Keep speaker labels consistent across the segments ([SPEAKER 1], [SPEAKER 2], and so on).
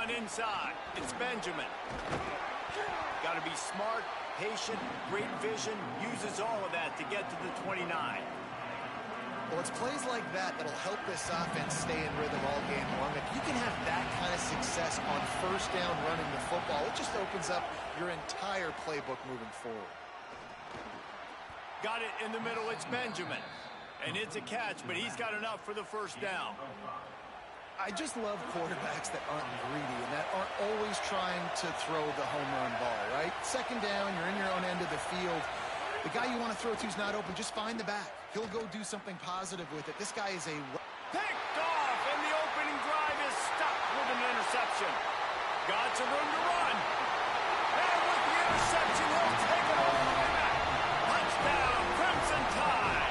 [SPEAKER 1] run inside. It's Benjamin. Got to be smart, patient, great vision. Uses all of that to get to the 29.
[SPEAKER 2] Well, it's plays like that that'll help this offense stay in rhythm all game long. If you can have that kind of success on first down running the football, it just opens up your entire playbook moving forward.
[SPEAKER 1] Got it in the middle. It's Benjamin. And it's a catch, but he's got enough for the first down.
[SPEAKER 2] I just love quarterbacks that aren't greedy and that aren't always trying to throw the home run ball, right? Second down, you're in your own end of the field. The guy you want to throw to is not open. Just find the back. He'll go do something positive with it. This guy is a...
[SPEAKER 1] Picked off, and the opening drive is stopped with an interception. Got some room to run. And with the interception, he'll take it all the way back. Touchdown, Crimson Tide.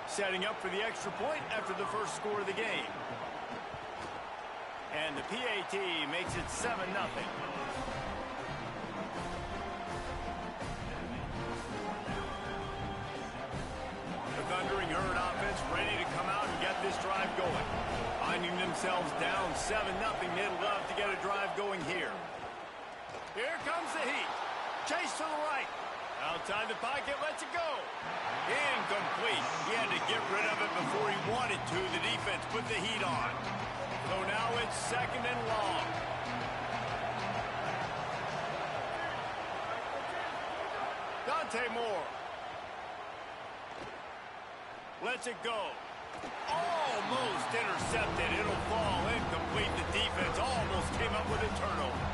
[SPEAKER 1] Setting up for the extra point after the first score of the game. And the PAT makes it 7-0. The Thundering Herd offense ready to come out and get this drive going. Finding themselves down 7-0, they'd love to get a drive going here. Here comes the heat. Chase to the right. Outside the pocket, lets it go. Incomplete. He had to get rid of it before he wanted to. The defense put the heat on. So now it's second and long. Dante Moore. Lets it go. Almost intercepted. It'll fall incomplete. The defense almost came up with a turnover.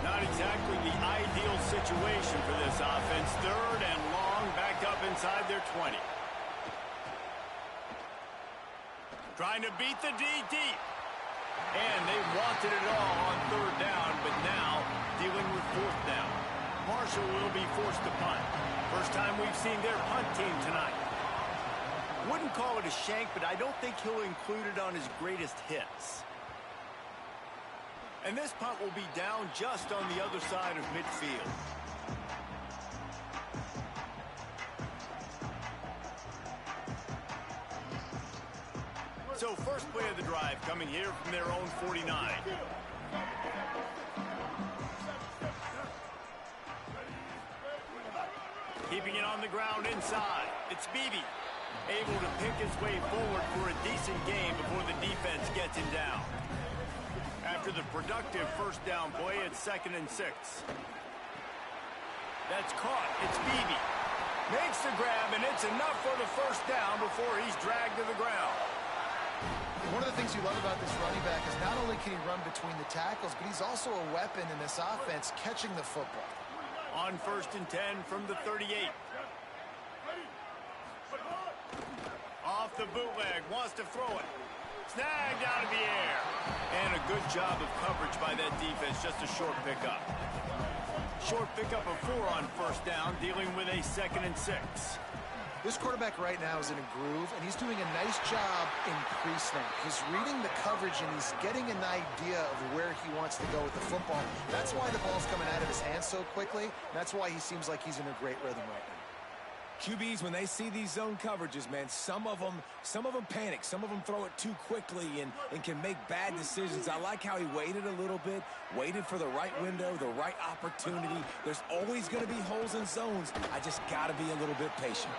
[SPEAKER 1] Not exactly the ideal situation for this offense. Third and long, back up inside their 20. Trying to beat the D deep. And they wanted it all on third down, but now dealing with fourth down. Marshall will be forced to punt. First time we've seen their punt team tonight. Wouldn't call it a shank, but I don't think he'll include it on his greatest hits. And this punt will be down just on the other side of midfield. So first play of the drive coming here from their own 49. Keeping it on the ground inside. It's Beebe. Able to pick his way forward for a decent game before the defense gets him down. After the productive first down play, it's 2nd and 6. That's caught. It's Beebe. Makes the grab, and it's enough for the first down before he's dragged to the ground.
[SPEAKER 2] One of the things you love about this running back is not only can he run between the tackles, but he's also a weapon in this offense catching the football.
[SPEAKER 1] On 1st and 10 from the 38. Off the bootleg, wants to throw it. Snagged out of the air. And a good job of coverage by that defense, just a short pickup. Short pickup of 4 on first down, dealing with a 2nd and 6.
[SPEAKER 2] This quarterback right now is in a groove, and he's doing a nice job in pre-snap. He's reading the coverage, and he's getting an idea of where he wants to go with the football. That's why the ball's coming out of his hands so quickly. That's why he seems like he's in a great rhythm right now.
[SPEAKER 3] QBs, when they see these zone coverages, man, some of them panic. Some of them throw it too quickly and can make bad decisions. I like how he waited a little bit, waited for the right window, the right opportunity. There's always going to be holes in zones. I just got to be a little bit patient.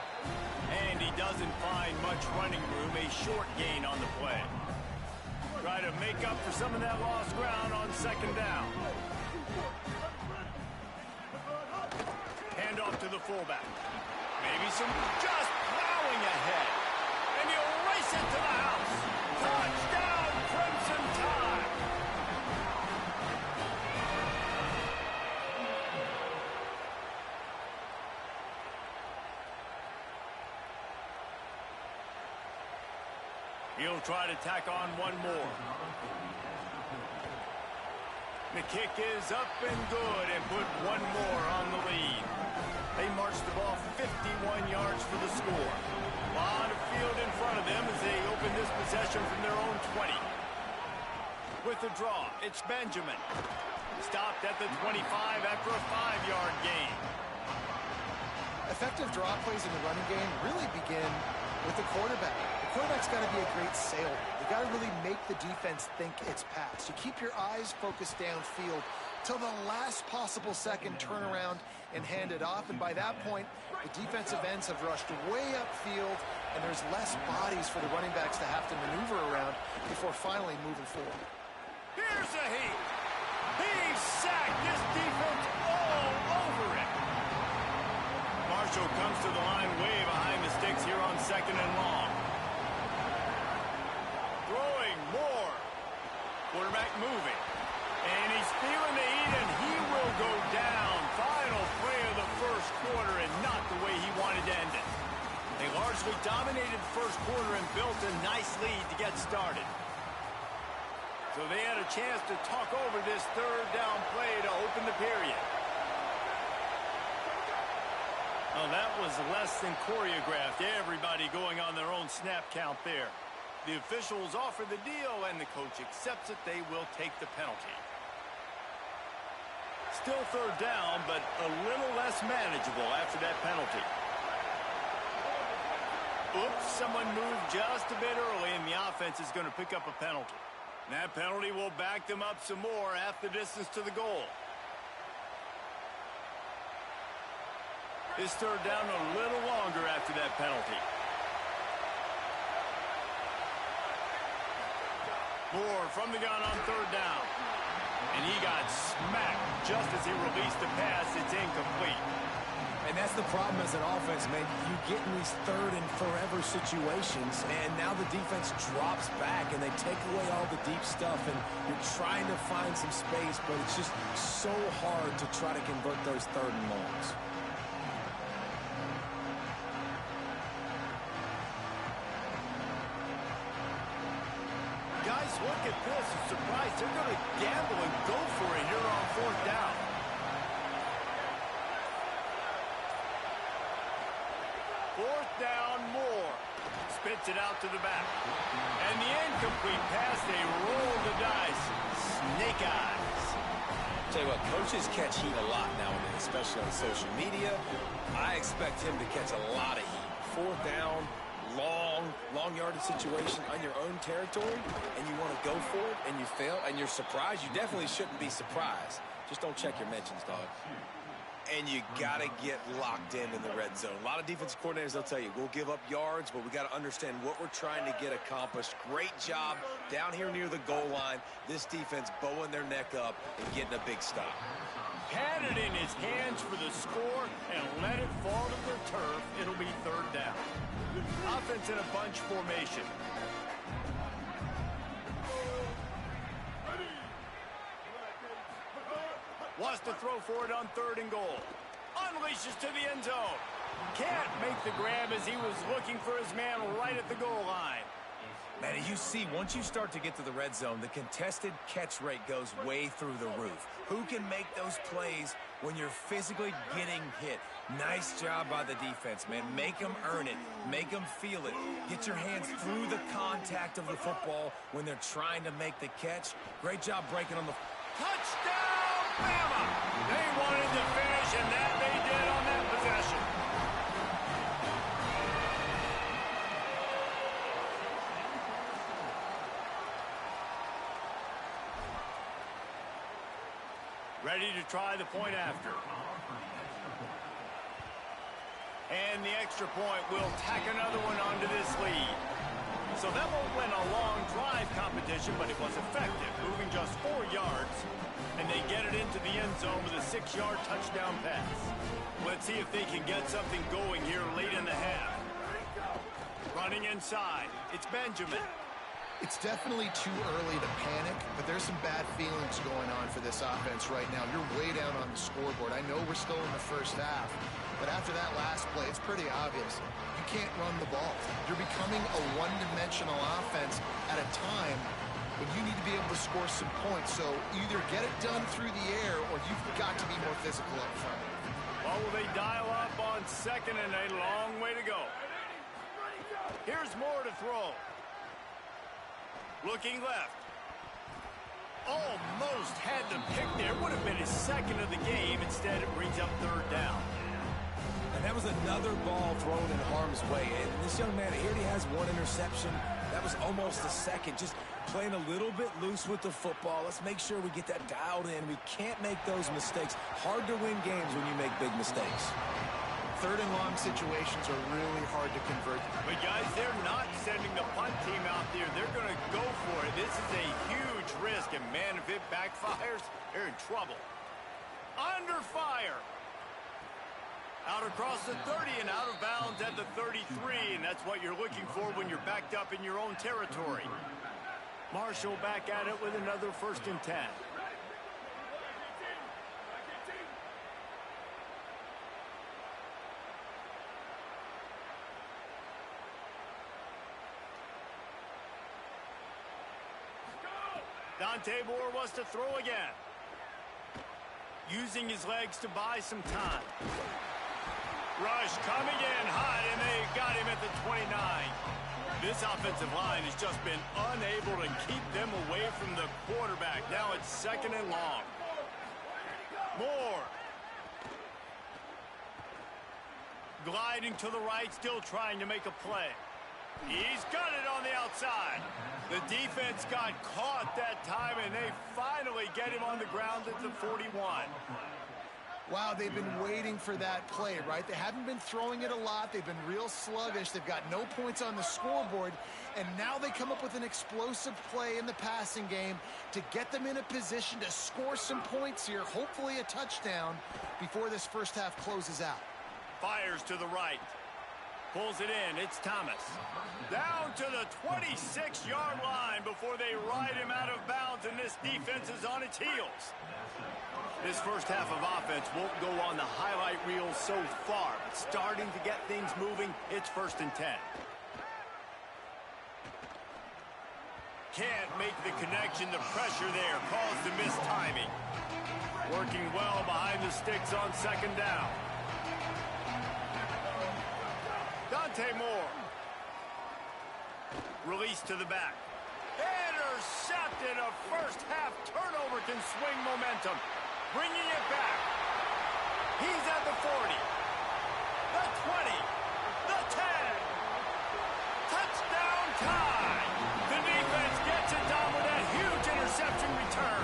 [SPEAKER 1] And he doesn't find much running room, a short gain on the play. Try to make up for some of that lost ground on 2nd down. Hand off to the fullback. Maybe some just plowing ahead. And he'll race it to the house. Touchdown, Crimson Tide. He'll try to tack on one more. The kick is up and good and put one more on the lead. They marched the ball 51 yards for the score. A lot of field in front of them as they open this possession from their own 20. With the draw, it's Benjamin. Stopped at the 25 after a 5-yard gain.
[SPEAKER 2] Effective draw plays in the running game really begin with the quarterback. The quarterback's got to be a great sailor. You got to really make the defense think it's pass. You keep your eyes focused downfield till the last possible second, turn around and hand it off. And by that point, the defensive ends have rushed way upfield, and there's less bodies for the running backs to have to maneuver around before finally moving forward.
[SPEAKER 1] Here's a heat. He's sacked. This defense all over it. Marshall comes to the line way behind the sticks here on 2nd and long. Throwing more. Quarterback moving. And he's feeling the heat, and he will go down. Final play of the first quarter, and not the way he wanted to end it. They largely dominated the first quarter and built a nice lead to get started. So they had a chance to talk over this third down play to open the period. Well, that was less than choreographed. Everybody going on their own snap count there. The officials offer the deal, and the coach accepts it. They will take the penalty. Still third down, but a little less manageable after that penalty. Oops, someone moved just a bit early, and the offense is going to pick up a penalty. And that penalty will back them up some more half the distance to the goal. This third down a little longer after that penalty. Moore from the gun on third down. And he got smacked just as he released the pass. It's incomplete.
[SPEAKER 3] And that's the problem as an offense, man. You get in these third and forever situations, and now the defense drops back, and they take away all the deep stuff, and you're trying to find some space, but it's just so hard to try to convert those third and longs.
[SPEAKER 1] Guys, look at this. I'm surprised they're going to gamble and go for it here on fourth down. Fourth down, Moore. Spits it out to the back. And the incomplete pass, they roll the dice. Snake eyes.
[SPEAKER 3] Tell you what, coaches catch heat a lot nowadays, especially on social media. I expect him to catch a lot of heat. Fourth down, long yardage situation on your own territory, and you want to go for it, and you fail, and you're surprised. You definitely shouldn't be surprised. Just don't check your mentions, dog. And you got to get locked in the red zone. A lot of defensive coordinators, they'll tell you, we'll give up yards, but we got to understand what we're trying to get accomplished. Great job down here near the goal line. This defense bowing their neck up and getting a big stop.
[SPEAKER 1] Had it in his hands for the score and let it fall to the turf. It'll be third down. Offense in a bunch formation. Wants to throw for it on third and goal. Unleashes to the end zone. Can't make the grab as he was looking for his man right at the goal line.
[SPEAKER 3] Man, you see, once you start to get to the red zone, the contested catch rate goes way through the roof. Who can make those plays when you're physically getting hit? Nice job by the defense, man. Make them earn it. Make them feel it. Get your hands through the contact of the football when they're trying to make the catch. Great job breaking on the...
[SPEAKER 1] Touchdown, Bama! They wanted to finish, and that they did on that possession. Ready to try the point after. And the extra point will tack another one onto this lead. So that won't win a long drive competition, but it was effective, moving just 4 yards. And they get it into the end zone with a 6-yard touchdown pass. Let's see if they can get something going here late in the half. Running inside, it's Benjamin.
[SPEAKER 2] It's definitely too early to panic, but there's some bad feelings going on for this offense right now. You're way down on the scoreboard. I know we're still in the first half, but after that last play, it's pretty obvious. You can't run the ball. You're becoming a one-dimensional offense at a time when you need to be able to score some points. So either get it done through the air or you've got to be more physical up front.
[SPEAKER 1] Well, will they dial up on second and a long way to go? Here's Moore to throw. Looking left. Almost had the pick there. Would have been his second of the game. Instead, it brings up third down.
[SPEAKER 3] And that was another ball thrown in harm's way. And this young man, he already has one interception. That was almost a second. Just playing a little bit loose with the football. Let's make sure we get that dialed in. We can't make those mistakes. Hard to win games when you make big mistakes.
[SPEAKER 2] Third and long situations are really hard to convert.
[SPEAKER 1] But guys, they're not sending the punt team out there. They're going to go for it. This is a huge risk. And man, if it backfires, they're in trouble. Under fire. Out across the 30 and out of bounds at the 33. And that's what you're looking for when you're backed up in your own territory. Marshall back at it with another 1st and 10. Dante Moore wants to throw again. Using his legs to buy some time. Rush coming in hot, and they got him at the 29. This offensive line has just been unable to keep them away from the quarterback. Now it's 2nd and long. Moore. Gliding to the right, still trying to make a play. He's got it on the outside. The defense got caught that time, and they finally get him on the ground at the 41.
[SPEAKER 2] Wow, they've been waiting for that play, right? They haven't been throwing it a lot. They've been real sluggish. They've got no points on the scoreboard, and now they come up with an explosive play in the passing game to get them in a position to score some points here, hopefully a touchdown, before this first half closes out.
[SPEAKER 1] Fires to the right. Pulls it in. It's Thomas. Down to the 26-yard line before they ride him out of bounds, and this defense is on its heels. This first half of offense won't go on the highlight reel so far, but starting to get things moving, it's 1st and 10. Can't make the connection. The pressure there caused the missed timing. Working well behind the sticks on 2nd down. Dante Moore. Release to the back. Intercepted. A first half turnover can swing momentum. Bringing it back. He's at the 40. The 20. The 10. Touchdown tie. The defense gets it done with that huge interception return.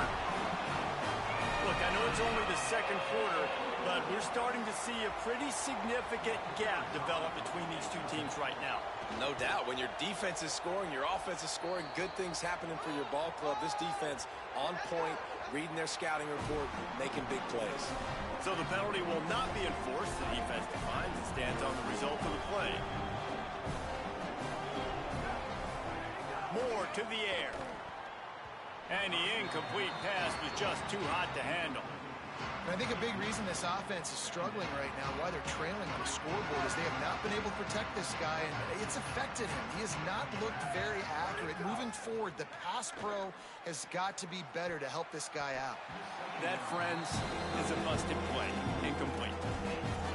[SPEAKER 1] Look, I know it's only the 2nd quarter, but we're starting to see a pretty significant gap develop between these two teams right now.
[SPEAKER 3] No doubt. When your defense is scoring, your offense is scoring, good things happening for your ball club. This defense on point, reading their scouting report, making big plays.
[SPEAKER 1] So the penalty will not be enforced. The defense defines and stands on the result of the play. Moore to the air. And the incomplete pass was just too hot to handle.
[SPEAKER 2] And I think a big reason this offense is struggling right now, why they're trailing on the scoreboard, is they have not been able to protect this guy, and it's affected him. He has not looked very accurate. Moving forward, the pass pro has got to be better to help this guy out.
[SPEAKER 1] That, friends, is a busted play. Incomplete.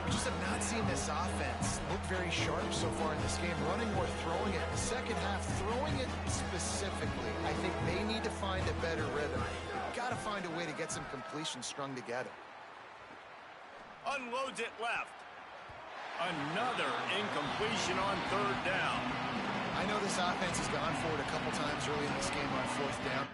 [SPEAKER 2] We just have not seen this offense look very sharp so far in this game, running or throwing it. The second half, throwing it specifically, I think they need to find a better rhythm. Got to find a way to get some completions strung together.
[SPEAKER 1] Unloads it left. Another incompletion on 3rd down.
[SPEAKER 2] I know this offense has gone for it a couple times early in this game on 4th down.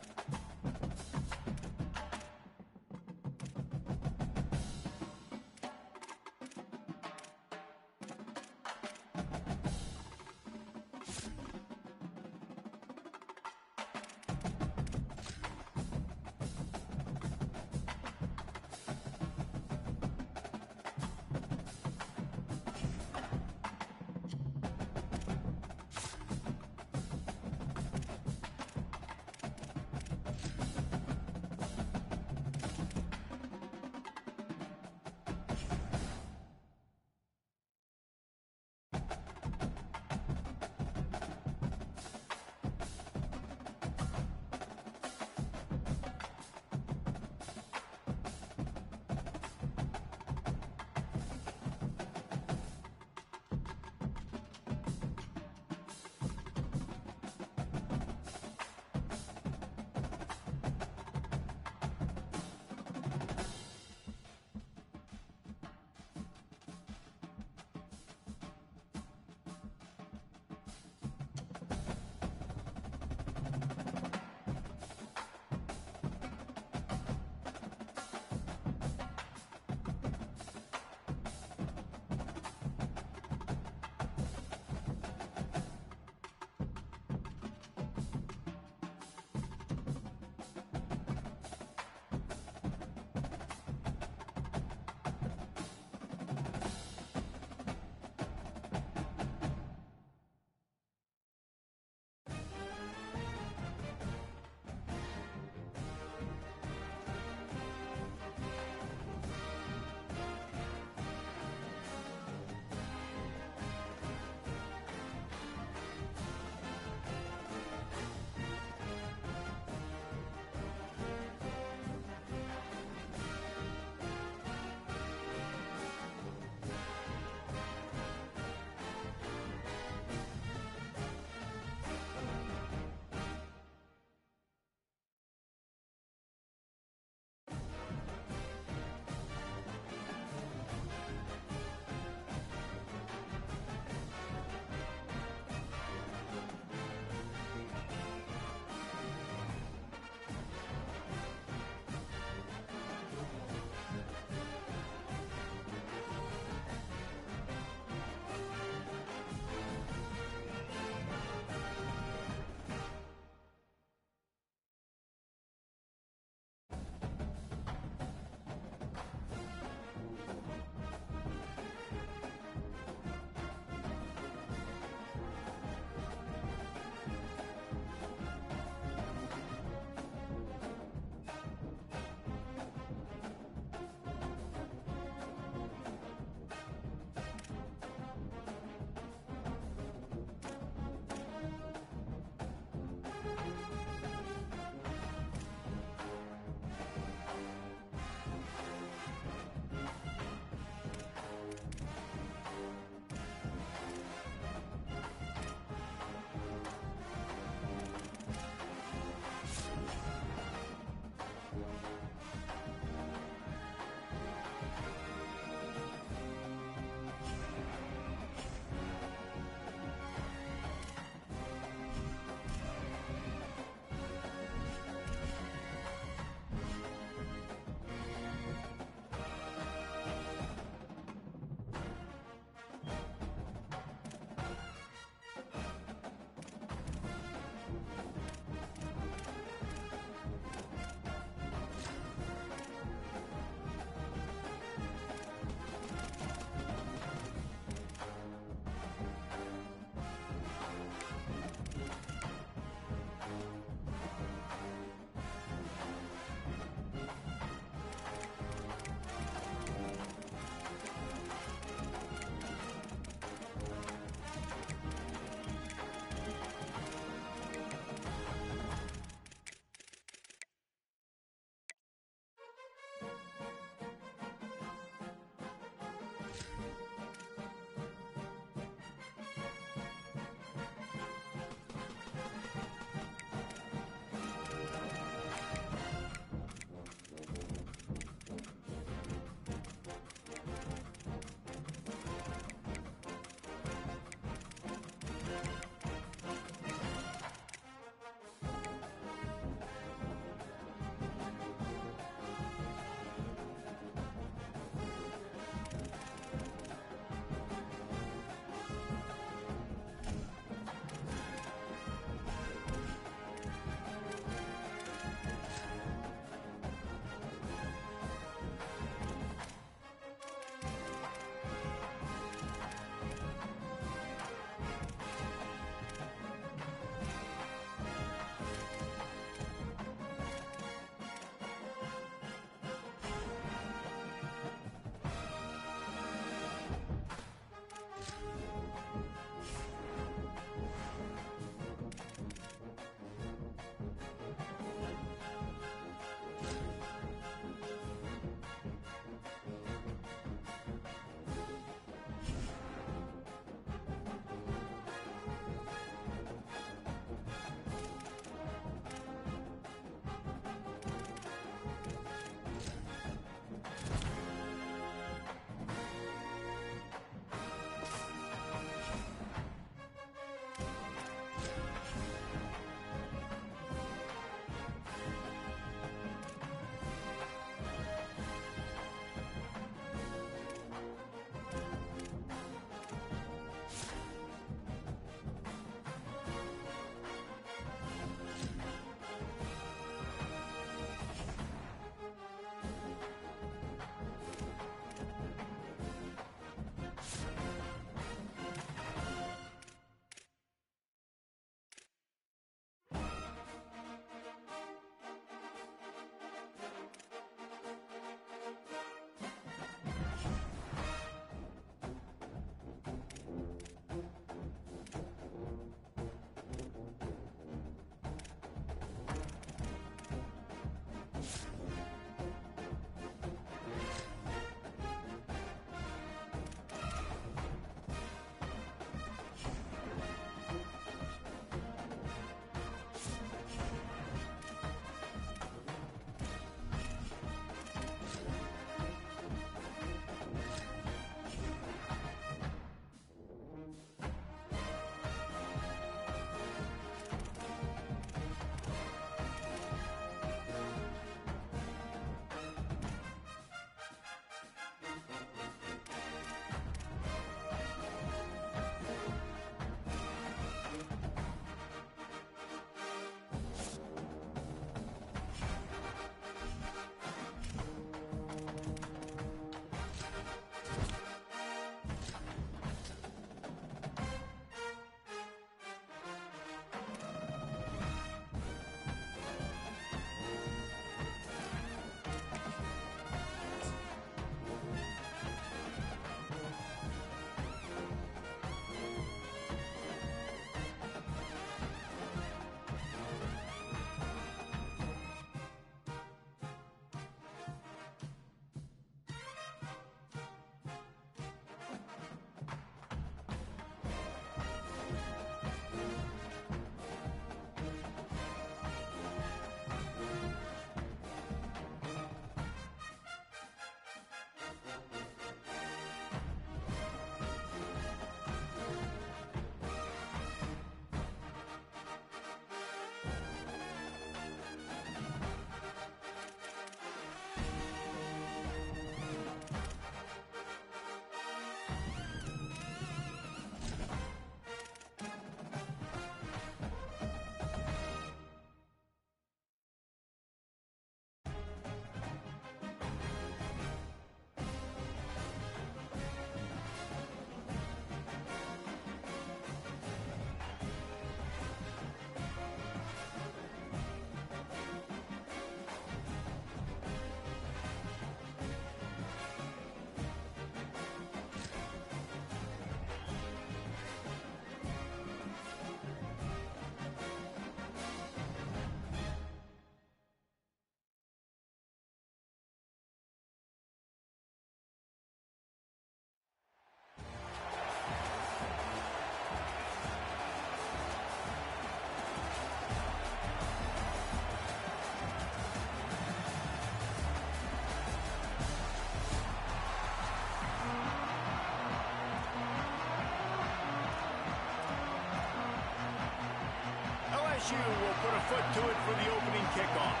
[SPEAKER 1] LSU will put a foot to it for the opening kickoff.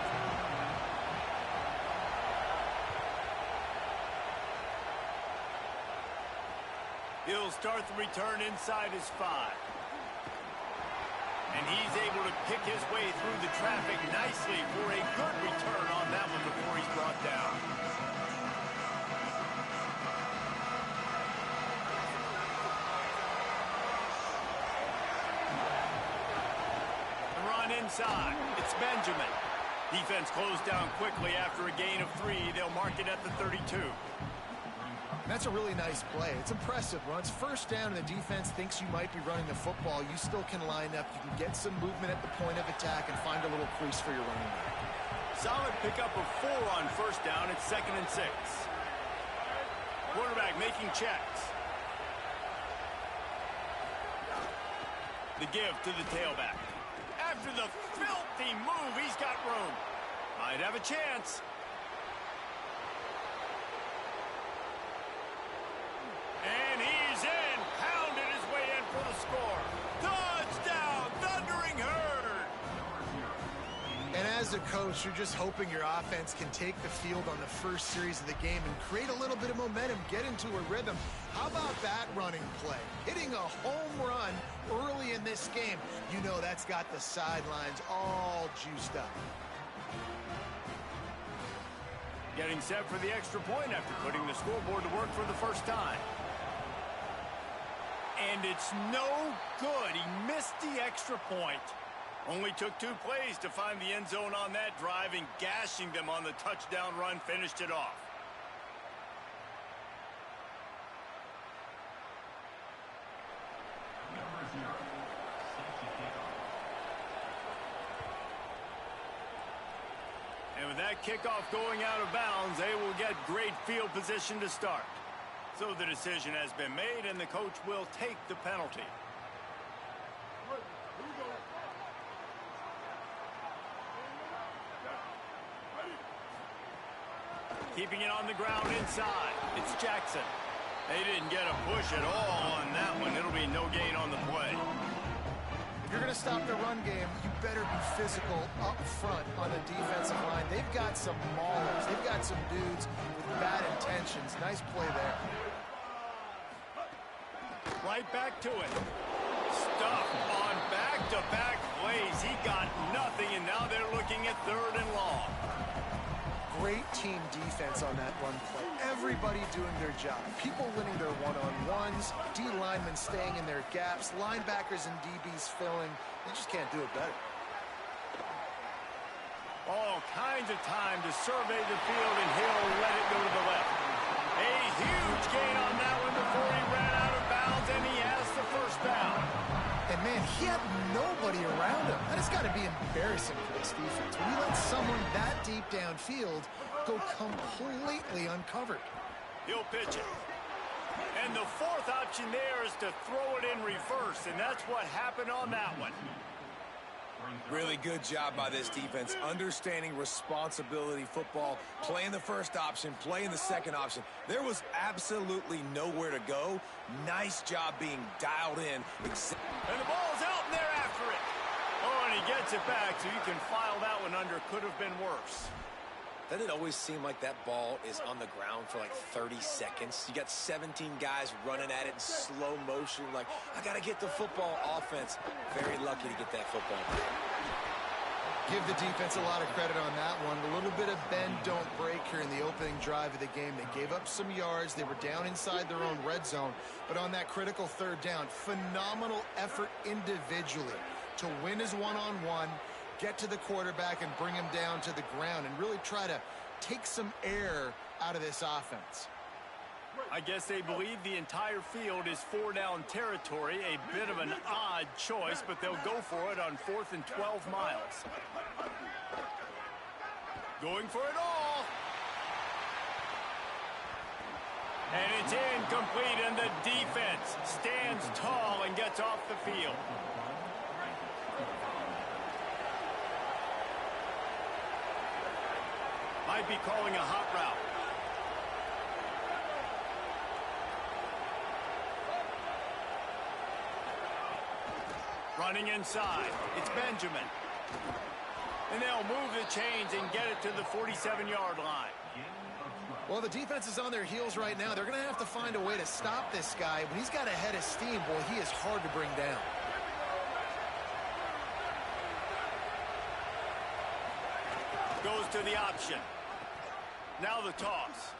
[SPEAKER 1] He'll start the return inside his 5. And he's able to pick his way through the traffic nicely for a good return on that one before he's brought down. The run inside. It's Benjamin. Defense closed down quickly after a gain of 3. They'll mark it at the 32.
[SPEAKER 2] That's a really nice play. It's impressive. When it's first down and the defense thinks you might be running the football, you still can line up. You can get some movement at the point of attack and find a little crease for your running back.
[SPEAKER 1] Solid pickup of 4 on first down. It's 2nd and 6. Quarterback making checks. The give to the tailback. After the filthy move, he's got room. Might have a chance. And he's in. Pounded his way in for the score. Touchdown, Thundering Herd.
[SPEAKER 2] And as a coach, you're just hoping your offense can take the field on the first series of the game and create a little bit of momentum, get into a rhythm. How about that running play? Hitting a home run early in this game. You know that's got the sidelines all juiced up.
[SPEAKER 1] Getting set for the extra point after putting the scoreboard to work for the first time. And it's no good. He missed the extra point. Only took 2 plays to find the end zone on that drive, and gashing them on the touchdown run finished it off. And with that kickoff going out of bounds, they will get great field position to start. So the decision has been made, and the coach will take the penalty. Keeping it on the ground inside. It's Jackson. They didn't get a push at all on that one. It'll be no gain on the play.
[SPEAKER 2] If you're going to stop the run game, you better be physical up front on the defensive line. They've got some maulers. They've got some dudes with bad intentions. Nice play there.
[SPEAKER 1] Right back to it. Stuffed on back-to-back plays. He got nothing, and now they're looking at 3rd and long.
[SPEAKER 2] Great team defense on that run play. Everybody doing their job. People winning their one-on-ones, D linemen staying in their gaps, linebackers and DBs filling. You just can't do it better.
[SPEAKER 1] All kinds of time to survey the field, and he'll let it go to the left. A huge gain on that one before he ran out of bounds, and he has the first down.
[SPEAKER 2] And, man, he had nobody around him. That has got to be embarrassing for this defense. When you let someone that deep downfield go completely uncovered.
[SPEAKER 1] He'll pitch it. And the 4th option there is to throw it in reverse, and that's what happened on that one.
[SPEAKER 3] Really good job by this defense, understanding responsibility football, playing the first option, playing the second option. There was absolutely nowhere to go. Nice job being dialed in.
[SPEAKER 1] And the ball's out, and they're after it. Oh, and he gets it back, so you can file that one under. Could have been worse.
[SPEAKER 3] Doesn't it always seem like that ball is on the ground for like 30 seconds? You got 17 guys running at it in slow motion. Like, I got to get the football. Offense, very lucky to get that football.
[SPEAKER 2] Give the defense a lot of credit on that one. A little bit of bend, don't break here in the opening drive of the game. They gave up some yards. They were down inside their own red zone. But on that critical 3rd down, phenomenal effort individually to win his one-on-one, get to the quarterback and bring him down to the ground and really try to take some air out of this offense.
[SPEAKER 1] I guess they believe the entire field is 4-down territory. A bit of an odd choice, but they'll go for it on 4th and 12 miles. Going for it all. And it's incomplete, and the defense stands tall and gets off the field. Might be calling a hot route. Running inside, it's Benjamin. And they'll move the chains and get it to the 47-yard line.
[SPEAKER 2] Well, the defense is on their heels right now. They're going to have to find a way to stop this guy. When he's got a head of steam, boy, he is hard to bring down.
[SPEAKER 1] Goes to the option. Now the toss.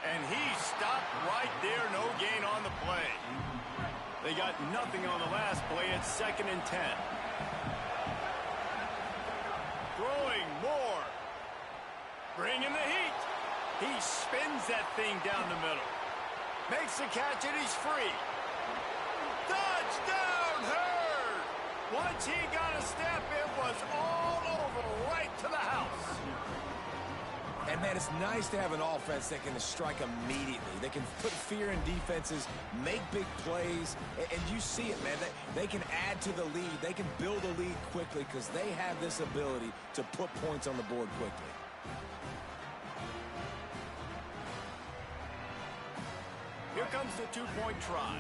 [SPEAKER 1] And he stopped right there. No gain on the play. They got nothing on the last play. It's 2nd and 10. Throwing more. Bringing the heat. He spins that thing down the middle. Makes the catch and he's free. Touchdown, Hurd! Once he got a step, it was all over, right to the house.
[SPEAKER 3] And, man, it's nice to have an offense that can strike immediately. They can put fear in defenses, make big plays, and you see it, man. They can add to the lead. They can build a lead quickly because they have this ability to put points on the board quickly.
[SPEAKER 1] Here comes the two-point try.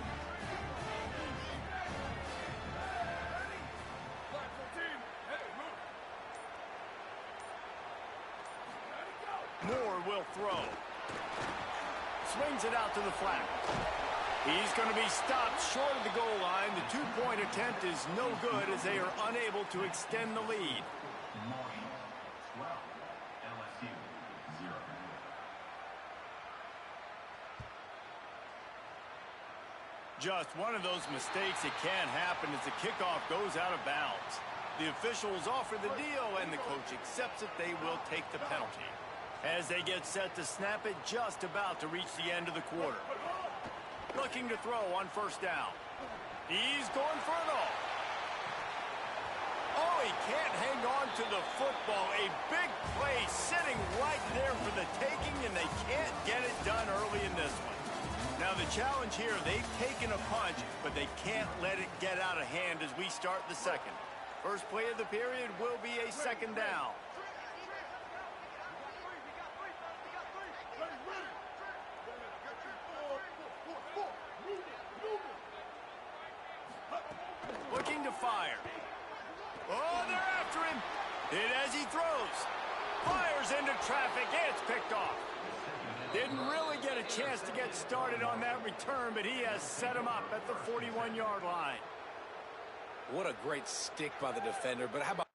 [SPEAKER 1] Moore will throw. Swings it out to the flat. He's going to be stopped short of the goal line. The two-point attempt is no good as they are unable to extend the lead. Just one of those mistakes that can't happen as the kickoff goes out of bounds. The officials offer the deal, and the coach accepts it. They will take the penalty. As they get set to snap it, just about to reach the end of the quarter. Looking to throw on 1st down. He's going for it all. Oh, he can't hang on to the football. A big play sitting right there for the taking, and they can't get it done early in this one. Now the challenge here, they've taken a punch, but they can't let it get out of hand as we start the second. First play of the period will be a 2nd down. Looking to fire. Oh, they're after him. Hit as he throws. Fires into traffic. It's picked off. Didn't really get a chance to get started on that return, but he has set him up at the 41-yard line.
[SPEAKER 3] What a great stick by the defender, but how about...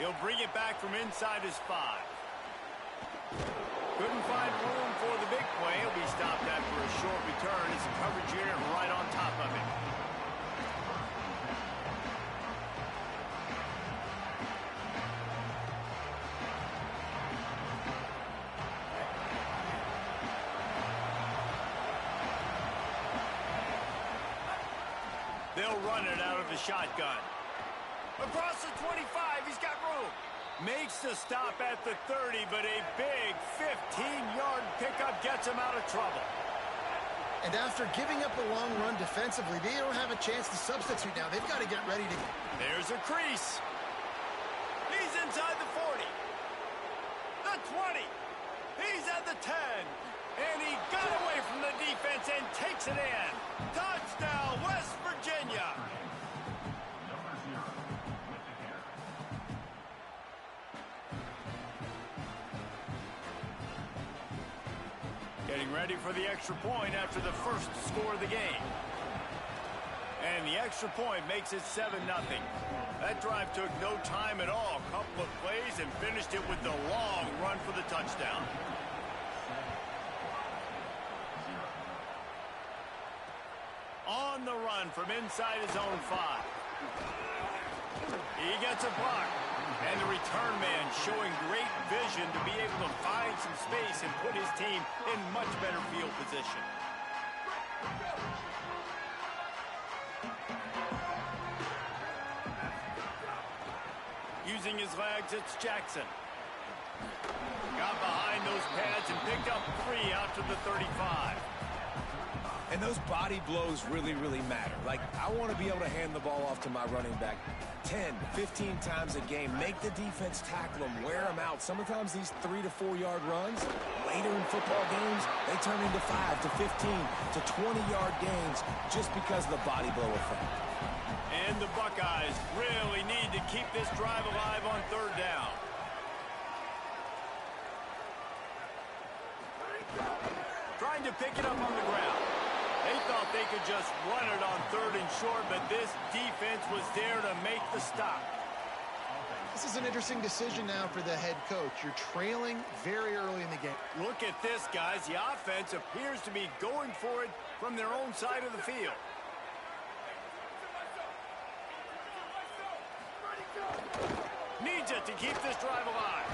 [SPEAKER 1] He'll bring it back from inside his 5. Couldn't find room for the big play. He'll be stopped after a short return. It's a coverage here right on top of him. They'll run it out of the shotgun. Across the 25, he's got room. Makes the stop at the 30, but a big 15-yard pickup gets him out of trouble.
[SPEAKER 2] And after giving up a long run defensively, they don't have a chance to substitute now. They've got to get ready to...
[SPEAKER 1] There's a crease. He's inside the 40. The 20. He's at the 10. And he got away from the defense and takes it in. Touchdown, West Virginia. Getting ready for the extra point after the first score of the game. And the extra point makes it 7-0. That drive took no time at all. Couple of plays and finished it with the long run for the touchdown. On the run from inside his own 5. He gets a block. And the return man showing great vision to be able to find some space and put his team in much better field position. Using his legs, it's Jackson. Got behind those pads and picked up 3 out to the 35.
[SPEAKER 3] And those body blows really, really matter. Like, I want to be able to hand the ball off to my running back 10, 15 times a game. Make the defense tackle them, wear them out. Sometimes these 3 to 4 yard runs, later in football games, they turn into 5 to 15 to 20-yard gains just because of the body blow effect.
[SPEAKER 1] And the Buckeyes really need to keep this drive alive on 3rd down. Trying to pick it up on the ground. They thought they could just run it on 3rd and short, but this defense was there to make the stop.
[SPEAKER 2] This is an interesting decision now for the head coach. You're trailing very early in the game.
[SPEAKER 1] Look at this, guys. The offense appears to be going for it from their own side of the field. Needs it to keep this drive alive.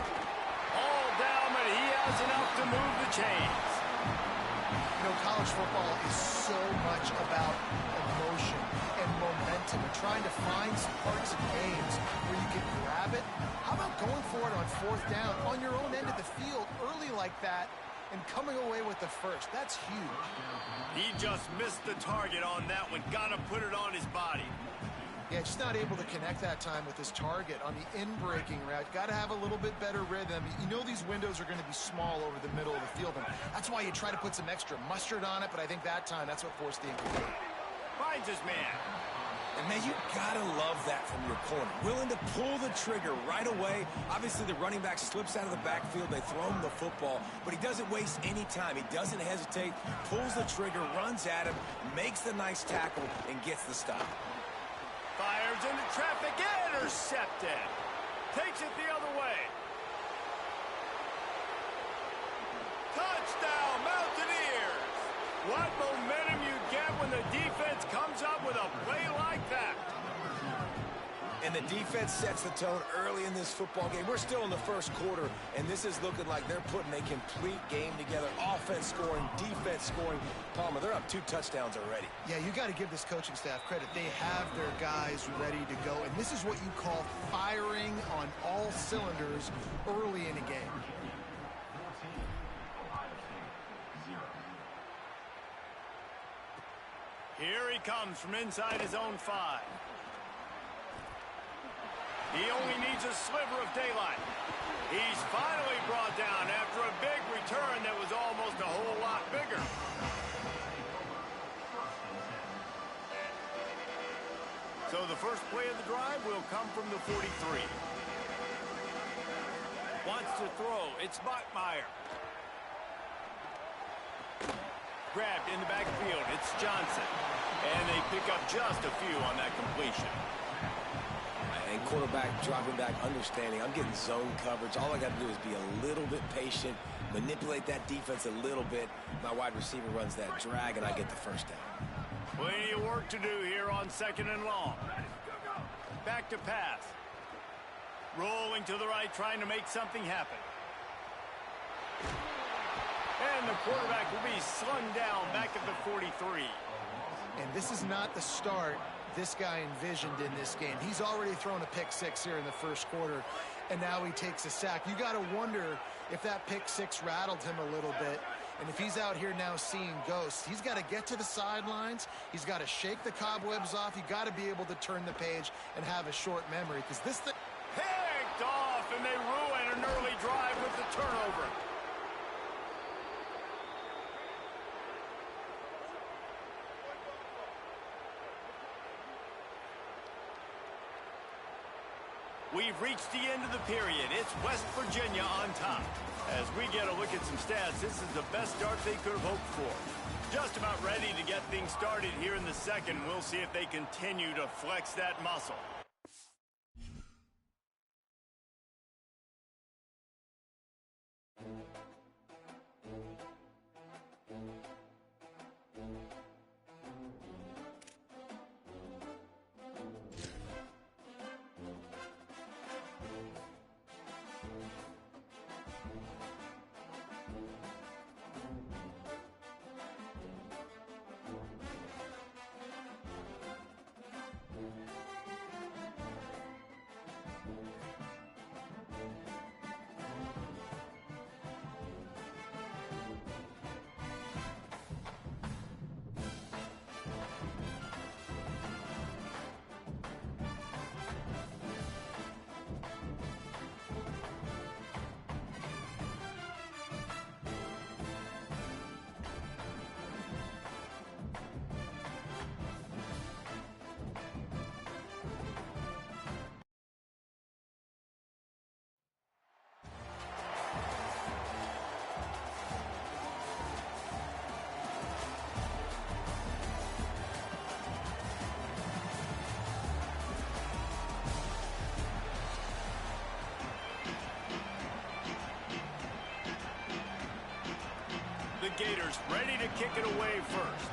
[SPEAKER 1] All down, but he has enough to move the chains.
[SPEAKER 2] You know, college football is so much about emotion and momentum and trying to find some parts of games where you can grab it. How about going for it on 4th down on your own end of the field early like that and coming away with the first? That's huge.
[SPEAKER 1] He just missed the target on that one. Got to put it on his body.
[SPEAKER 2] Yeah, just not able to connect that time with his target on the in-breaking route. Got to have a little bit better rhythm. You know these windows are going to be small over the middle of the field, and that's why you try to put some extra mustard on it, but I think that time, that's what forced the incomplete.
[SPEAKER 1] Finds his man.
[SPEAKER 3] And, man, you got to love that from your corner. Willing to pull the trigger right away. Obviously, the running back slips out of the backfield. They throw him the football, but he doesn't waste any time. He doesn't hesitate, pulls the trigger, runs at him, makes the nice tackle, and gets the stop.
[SPEAKER 1] Fires into traffic, intercepted. Takes it the other way. Touchdown, Mountaineers. What momentum you get when the defense comes up with a play like that.
[SPEAKER 3] And the defense sets the tone early in this football game. We're still in the first quarter, and this is looking like they're putting a complete game together. Offense scoring, defense scoring. Palmer, they're up 2 touchdowns already.
[SPEAKER 2] Yeah, you got to give this coaching staff credit. They have their guys ready to go, and this is what you call firing on all cylinders early in a game.
[SPEAKER 1] Here he comes from inside his own 5. He only needs a sliver of daylight. He's finally brought down after a big return that was almost a whole lot bigger. So the first play of the drive will come from the 43. Wants to throw. It's Bachmeier. Grabbed in the backfield. It's Johnson. And they pick up just a few on that completion.
[SPEAKER 3] And quarterback dropping back, understanding I'm getting zone coverage. All I got to do is be a little bit patient, manipulate that defense a little bit. My wide receiver runs that drag, and I get the first down.
[SPEAKER 1] Plenty of work to do here on 2nd and long. Back to pass. Rolling to the right, trying to make something happen. And the quarterback will be slung down back at the 43.
[SPEAKER 2] And this is not the start this guy envisioned in this game. He's already thrown a pick six here in the first quarter, and now he takes a sack. You got to wonder if that pick six rattled him a little bit. And if he's out here now seeing ghosts, he's got to get to the sidelines. He's got to shake the cobwebs off. You got to be able to turn the page and have a short memory, because this thing
[SPEAKER 1] picked off, and they ruin an early drive with the turnover. We've reached the end of the period. It's West Virginia on top. As we get a look at some stats, this is the best start they could have hoped for. Just about ready to get things started here in the second. We'll see if they continue to flex that muscle. The Gators ready to kick it away first.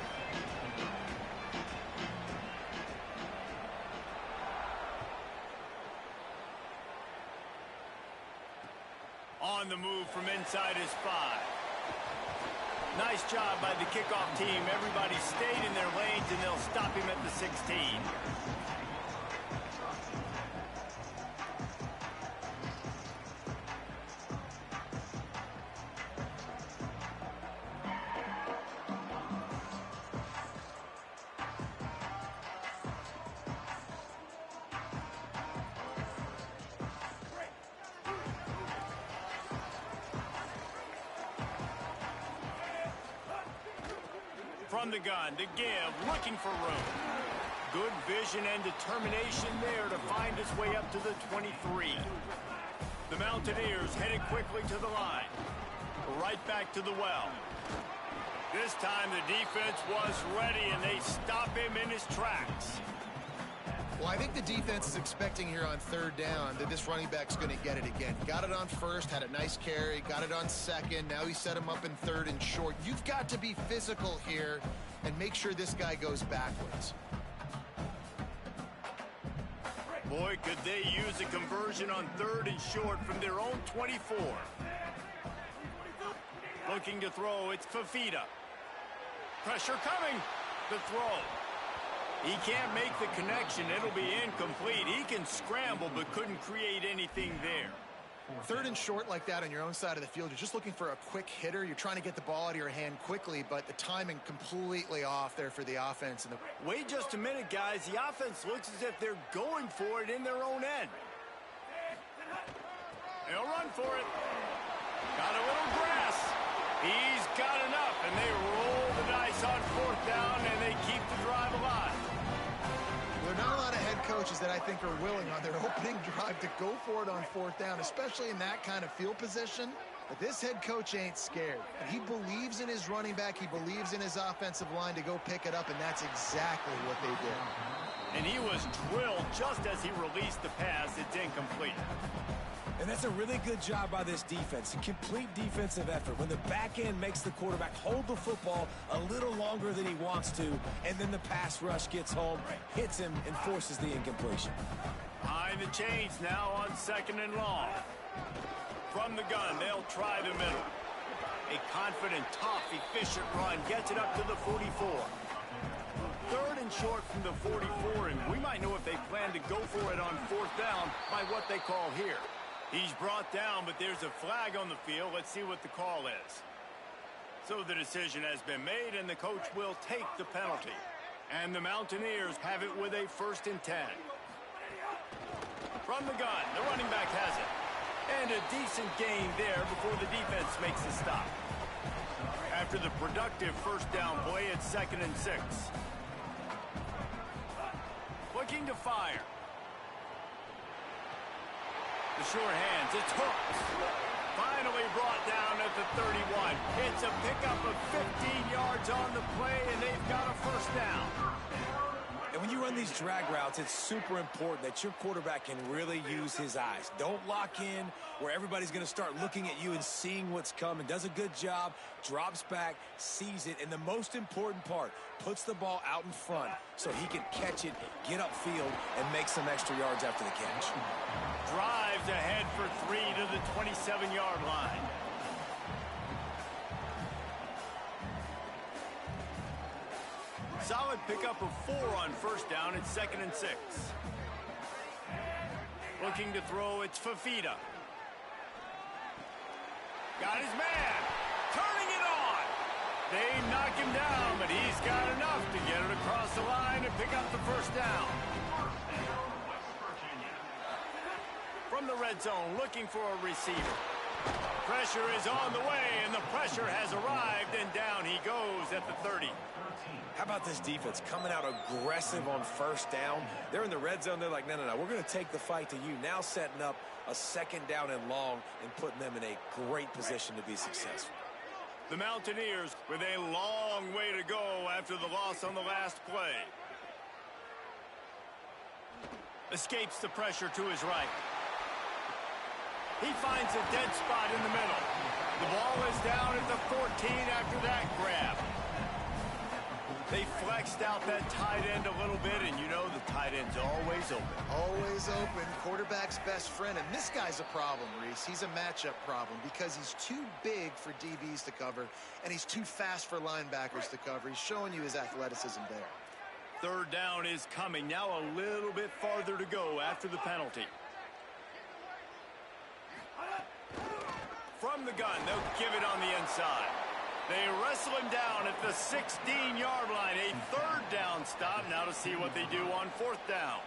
[SPEAKER 1] On the move from inside his 5. Nice job by the kickoff team. Everybody stayed in their lanes, and they'll stop him at the 16. From the gun to give, looking for room. Good vision and determination there to find his way up to the 23. The Mountaineers headed quickly to the line. Right back to the well. This time the defense was ready, and they stop him in his tracks.
[SPEAKER 2] Well, I think the defense is expecting here on 3rd down that this running back's going to get it again. Got it on first, had a nice carry, got it on second. Now he set him up in 3rd and short. You've got to be physical here and make sure this guy goes backwards.
[SPEAKER 1] Boy, could they use a conversion on 3rd and short from their own 24. Looking to throw, it's Fafita. Pressure coming. The throw. He can't make the connection. It'll be incomplete. He can scramble, but couldn't create anything there.
[SPEAKER 2] 3rd and short like that on your own side of the field, you're just looking for a quick hitter. You're trying to get the ball out of your hand quickly, but the timing completely off there for the offense.
[SPEAKER 1] Wait just a minute, guys. The offense looks as if they're going for it in their own end. They'll run for it. Got a little grass. He's got enough, and they roll the dice on 4th down, and they keep the drive alive.
[SPEAKER 2] There are not a lot of head coaches that I think are willing on their opening drive to go for it on 4th down, especially in that kind of field position. But this head coach ain't scared. He believes in his running back. He believes in his offensive line to go pick it up, and that's exactly what they did.
[SPEAKER 1] And he was drilled just as he released the pass. It's incomplete.
[SPEAKER 3] And that's a really good job by this defense. A complete defensive effort. When the back end makes the quarterback hold the football a little longer than he wants to, and then the pass rush gets home, hits him, and forces the incompletion.
[SPEAKER 1] Behind the chains now on 2nd and long. From the gun, they'll try the middle. A confident, tough, efficient run gets it up to the 44. 3rd and short from the 44, and we might know if they plan to go for it on 4th down by what they call here. He's brought down, but there's a flag on the field. Let's see what the call is. So the decision has been made, and the coach will take the penalty. And the Mountaineers have it with a 1st and 10. From the gun, the running back has it. And a decent gain there before the defense makes the stop. After the productive 1st down play, it's 2nd and 6. Looking to fire. The short hands, it's hooked. Finally brought down at the 31. It's a pickup of 15 yards on the play, and they've got a 1st down.
[SPEAKER 3] And when you run these drag routes, it's super important that your quarterback can really use his eyes. Don't lock in where everybody's going to start looking at you and seeing what's coming. Does a good job, drops back, sees it, and the most important part, puts the ball out in front so he can catch it, get upfield, and make some extra yards after the catch.
[SPEAKER 1] Drives ahead for 3 to the 27-yard line. Solid pickup of 4 on 1st down. It's 2nd and 6. Looking to throw, it's Fafita. Got his man. Turning it on. They knock him down, but he's got enough to get it across the line and pick up the 1st down. From the red zone, looking for a receiver. Pressure is on the way, and the pressure has arrived, and down he goes at the 30.
[SPEAKER 3] How about this defense coming out aggressive on 1st down? They're in the red zone. They're like, no, we're going to take the fight to you. Now setting up a 2nd down and long and putting them in a great position to be successful.
[SPEAKER 1] The Mountaineers with a long way to go after the loss on the last play. Escapes the pressure to his right. He finds a dead spot in the middle. The ball is down at the 14 after that grab. They flexed out that tight end a little bit, and you know the tight end's always open.
[SPEAKER 2] Always open. Quarterback's best friend. And this guy's a problem, Reese. He's a matchup problem because he's too big for DBs to cover, and he's too fast for linebackers to cover. He's showing you his athleticism there.
[SPEAKER 1] 3rd down is coming. Now a little bit farther to go after the penalty. From the gun, they'll give it on the inside. They wrestle him down at the 16-yard line. A 3rd down stop. Now to see what they do on 4th down.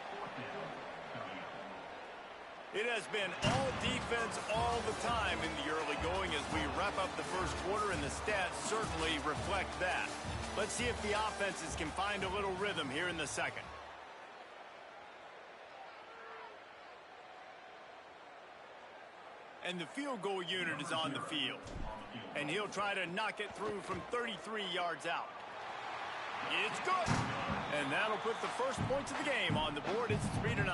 [SPEAKER 1] It has been all defense all the time in the early going as we wrap up the 1st quarter, and the stats certainly reflect that. Let's see if the offenses can find a little rhythm here in the 2nd. And the field goal unit is on the field. And he'll try to knock it through from 33 yards out. It's good. And that'll put the first points of the game on the board. It's 3-0.
[SPEAKER 3] And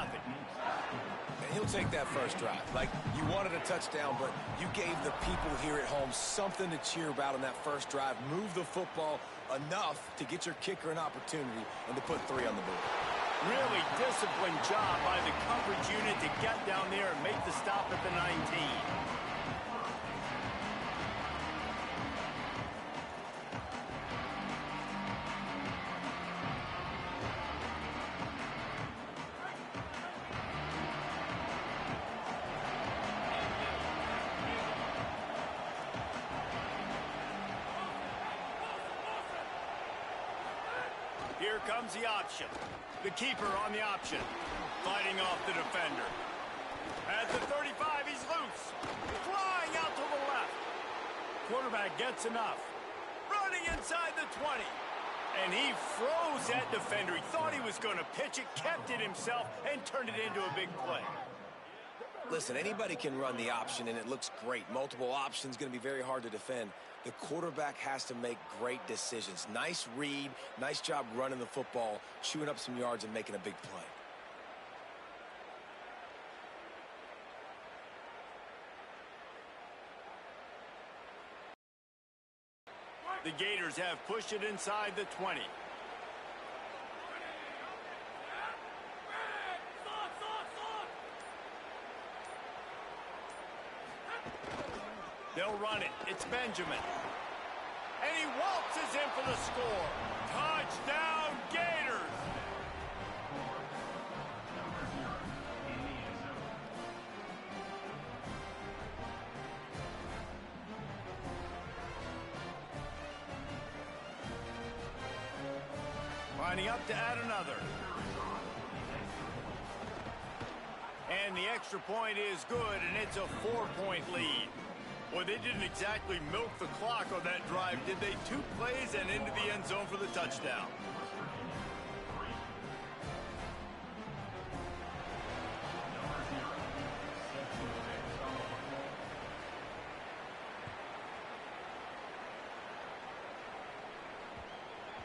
[SPEAKER 3] he'll take that first drive. Like, you wanted a touchdown, but you gave the people here at home something to cheer about on that first drive. Move the football enough to get your kicker an opportunity and to put 3 on the board.
[SPEAKER 1] Really disciplined job by the coverage unit to get down there and make the stop at the 19. Here comes the option. The keeper on the option. Fighting off the defender. At the 35, he's loose. Flying out to the left. Quarterback gets enough. Running inside the 20. And he froze that defender. He thought he was going to pitch it, kept it himself, and turned it into a big play.
[SPEAKER 3] Listen, anybody can run the option, and it looks great. Multiple options, going to be very hard to defend. The quarterback has to make great decisions. Nice read, nice job running the football, chewing up some yards and making a big play.
[SPEAKER 1] The Gators have pushed it inside the 20. They'll run it. It's Benjamin. And he waltzes in for the score. Touchdown, Gators! Lining up to add another. And the extra point is good, and it's a 4-point lead. Boy, they didn't exactly milk the clock on that drive, did they? 2 plays and into the end zone for the touchdown.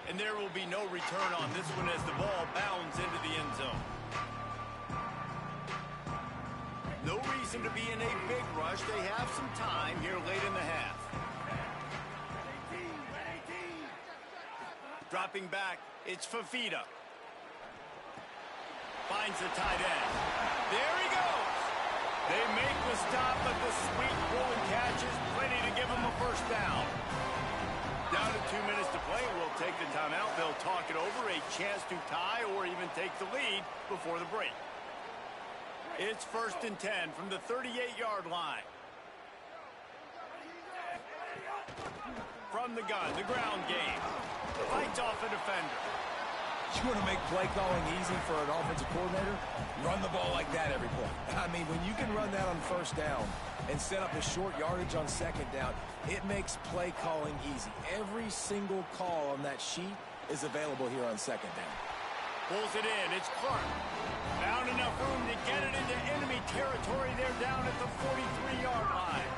[SPEAKER 1] And there will be no return on this one as the ball bounds into the end zone. No reason to be in a big rush. They have some time here late in the half. Dropping back, it's Fafita. Finds the tight end. There he goes. They make the stop, but the sweet pulling catch is plenty to give them a first down. Down to 2 minutes to play. We'll take the timeout. They'll talk it over. A chance to tie or even take the lead before the break. It's 1st and 10 from the 38-yard line. From the gun, the ground game. Fights off a defender.
[SPEAKER 3] You want to make play calling easy for an offensive coordinator? Run the ball like that every play. I mean, when you can run that on first down and set up a short yardage on second down, it makes play calling easy. Every single call on that sheet is available here on second down.
[SPEAKER 1] Pulls it in. It's Clark. Found enough room to get it into enemy territory. They're down at the 43-yard line.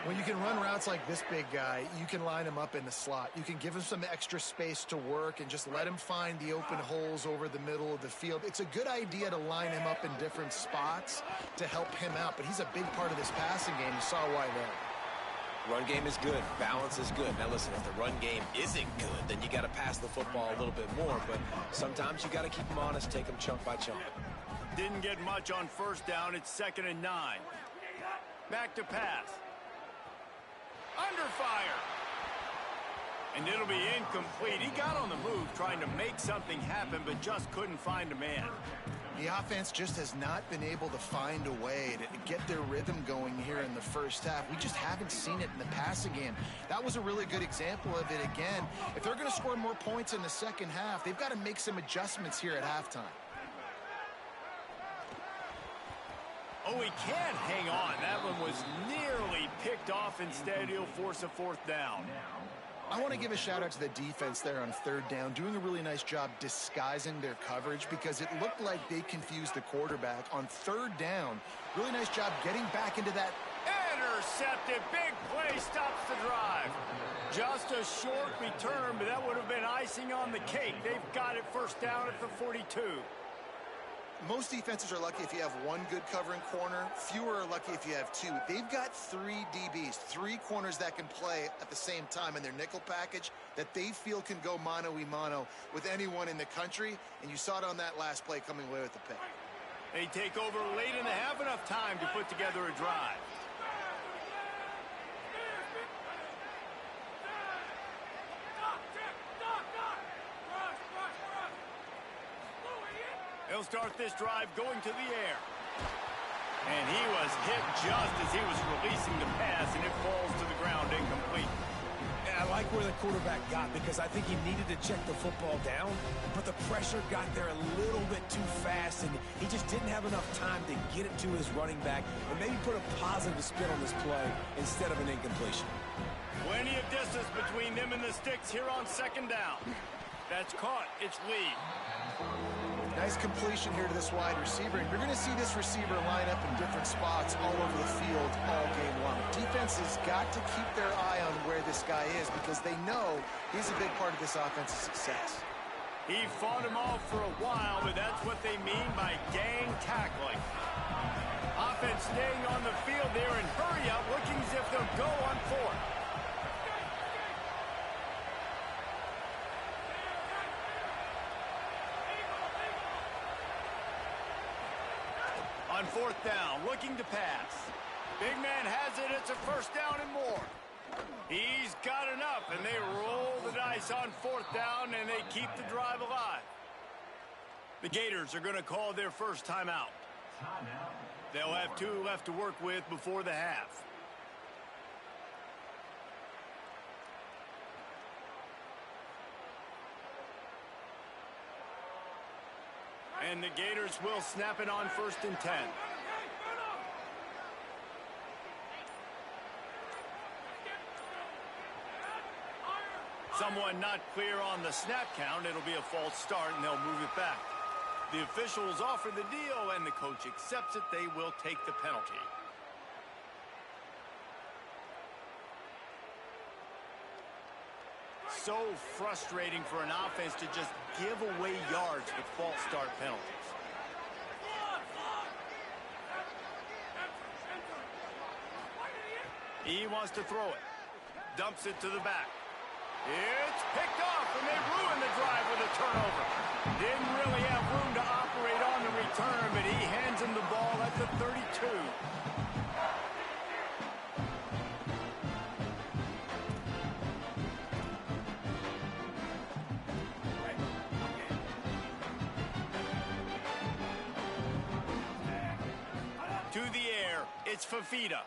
[SPEAKER 2] When you can run routes like this big guy, you can line him up in the slot. You can give him some extra space to work and just let him find the open holes over the middle of the field. It's a good idea to line him up in different spots to help him out, but he's a big part of this passing game. You saw why there.
[SPEAKER 3] Run game is good. Balance is good. Now, listen, if the run game isn't good, then you got to pass the football a little bit more. But sometimes you got to keep them honest, take them chunk by chunk.
[SPEAKER 1] Didn't get much on first down. It's 2nd and 9. Back to pass. Under fire. And it'll be incomplete. He got on the move trying to make something happen, but just couldn't find a man.
[SPEAKER 2] The offense just has not been able to find a way to get their rhythm going here in the first half. We just haven't seen it in the passing game. That was a really good example of it again. If they're going to score more points in the second half, they've got to make some adjustments here at halftime.
[SPEAKER 1] Oh, he can't hang on. That one was nearly picked off. Instead, he'll force a 4th down.
[SPEAKER 2] I want to give a shout out to the defense there on 3rd down, doing a really nice job disguising their coverage because it looked like they confused the quarterback on 3rd down. Really nice job getting back into that.
[SPEAKER 1] Intercepted. Big play stops the drive. Just a short return, but that would have been icing on the cake. They've got it 1st down at the 42.
[SPEAKER 2] Most defenses are lucky if you have one good covering corner. Fewer are lucky if you have 2. They've got 3 DBs, 3 corners that can play at the same time in their nickel package that they feel can go mano-a-mano with anyone in the country. And you saw it on that last play coming away with the pick.
[SPEAKER 1] They take over late and they have enough time to put together a drive. He'll start this drive going to the air. And he was hit just as he was releasing the pass, and it falls to the ground incomplete.
[SPEAKER 3] Yeah, I like where the quarterback got because I think he needed to check the football down, but the pressure got there a little bit too fast, and he just didn't have enough time to get it to his running back and maybe put a positive spin on this play instead of an incompletion.
[SPEAKER 1] Plenty of distance between them and the sticks here on 2nd down. That's caught. It's Lee.
[SPEAKER 2] Nice completion here to this wide receiver, and you're going to see this receiver line up in different spots all over the field all game long. Defense has got to keep their eye on where this guy is because they know he's a big part of this offense's success.
[SPEAKER 1] He fought him off for a while, but that's what they mean by gang tackling. Offense staying on the field there and hurry up, looking as if they'll go on fourth. On fourth down, looking to pass. Big man has it. It's a first down and more. He's got enough, and they roll the dice on fourth down, and they keep the drive alive. The Gators are going to call their first timeout. They'll have 2 left to work with before the half. And the Gators will snap it on 1st and 10. Someone not clear on the snap count. It'll be a false start, and they'll move it back. The officials offer the deal, and the coach accepts it. They will take the penalty. So frustrating for an offense to just give away yards with false start penalties. He wants to throw it. Dumps it to the back. It's picked off, and they ruin the drive with a turnover. Didn't really have room to operate on the return, but he hands him the ball at the 32. To the air, it's Fafita.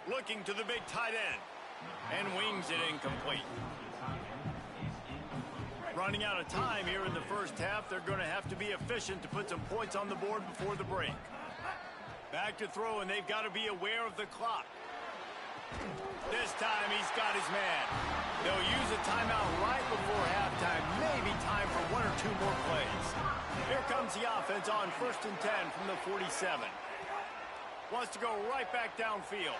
[SPEAKER 1] Looking to the big tight end. And wings it incomplete. Running out of time here in the first half. They're going to have to be efficient to put some points on the board before the break. Back to throw, and they've got to be aware of the clock. This time he's got his man. They'll use a timeout right before halftime. Maybe time for 1 or 2 more plays. Here comes the offense on 1st and 10 from the 47. Wants to go right back downfield.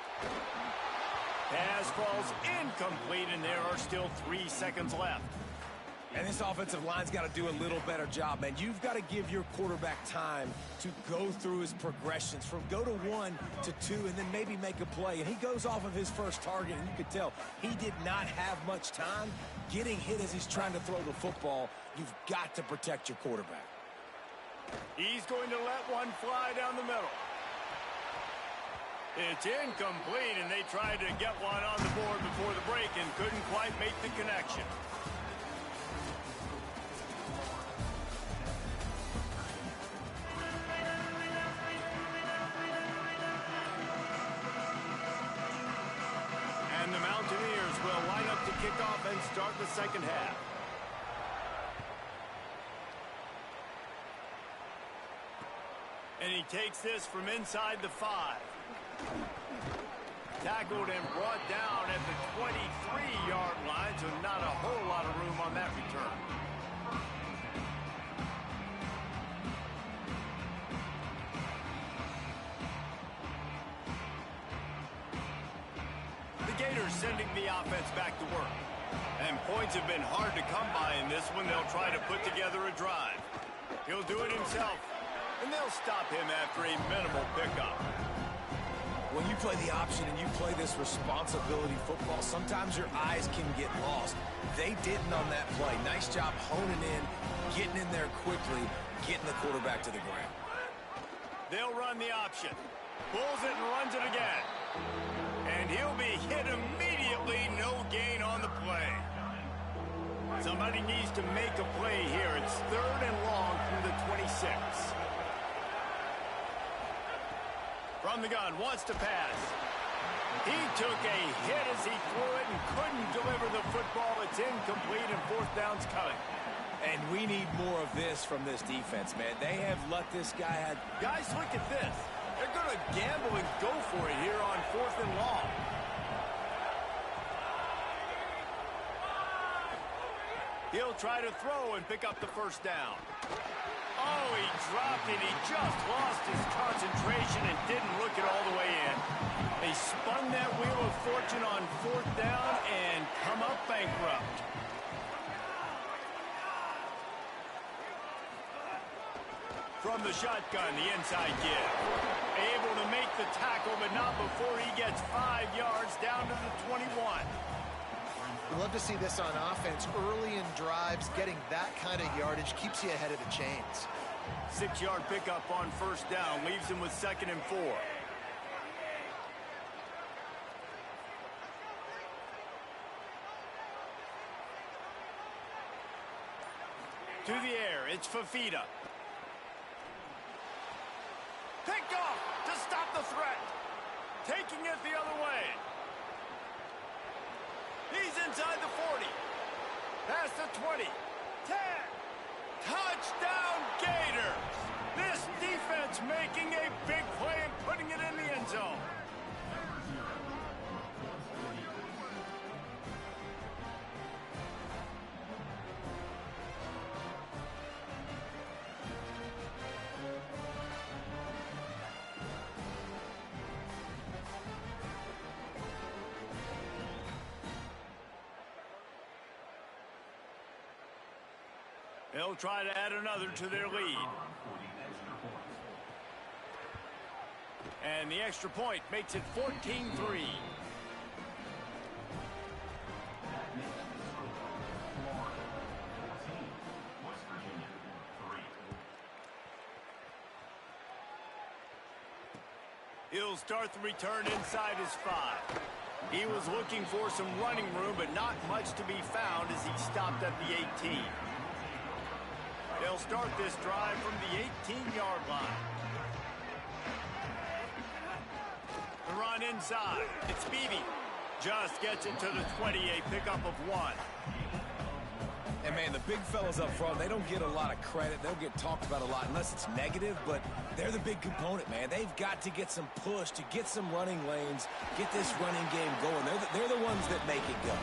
[SPEAKER 1] Pass falls incomplete, and there are still 3 seconds left.
[SPEAKER 3] And this offensive line's got to do a little better job, man. You've got to give your quarterback time to go through his progressions from go to 1 to 2 and then maybe make a play. And he goes off of his first target, and you could tell he did not have much time getting hit as he's trying to throw the football. You've got to protect your quarterback.
[SPEAKER 1] He's going to let one fly down the middle. It's incomplete, and they tried to get one on the board before the break and couldn't quite make the connection. And the Mountaineers will line up to kick off and start the second half. And he takes this from inside the 5. Tackled and brought down at the 23-yard line, so not a whole lot of room on that return. The Gators sending the offense back to work. And points have been hard to come by in this one. They'll try to put together a drive. He'll do it himself, and they'll stop him after a minimal pickup.
[SPEAKER 3] When you play the option and you play this responsibility football, sometimes your eyes can get lost. They didn't on that play. Nice job honing in, getting in there quickly, getting the quarterback to the ground.
[SPEAKER 1] They'll run the option. Pulls it and runs it again. And he'll be hit immediately. No gain on the play. Somebody needs to make a play here. It's 3rd and long from the 26. From the gun, wants to pass. He took a hit as he threw it and couldn't deliver the football. It's incomplete, and 4th down's coming.
[SPEAKER 3] And we need more of this from this defense, man. They have let this guy have...
[SPEAKER 1] Guys, look at this. They're going to gamble and go for it here on 4th and long. He'll try to throw and pick up the first down. Oh, he dropped it. He just lost his concentration and didn't look it all the way in. They spun that wheel of fortune on fourth down and come up bankrupt. From the shotgun, the inside give. Able to make the tackle, but not before he gets 5 yards down to the 21.
[SPEAKER 2] We love to see this on offense. Early in drives, getting that kind of yardage keeps you ahead of the chains.
[SPEAKER 1] 6-yard pickup on first down leaves him with 2nd and 4. To the air, it's Fafita. Picked off to stop the threat. Taking it the other way. He's inside the 40. Past the 20. 10. Touchdown Gators. This defense making a big play and putting it in the end zone. They'll try to add another to their lead. And the extra point makes it 14-3. He'll start the return inside his 5. He was looking for some running room, but not much to be found as he stopped at the 18. They'll start this drive from the 18-yard line. The run inside. It's Beebe. Just gets it to the 20, a pickup of 1.
[SPEAKER 3] And, man, the big fellas up front, they don't get a lot of credit. They'll get talked about a lot unless it's negative, but they're the big component, man. They've got to get some push, to get some running lanes, get this running game going. They're the ones that make it go.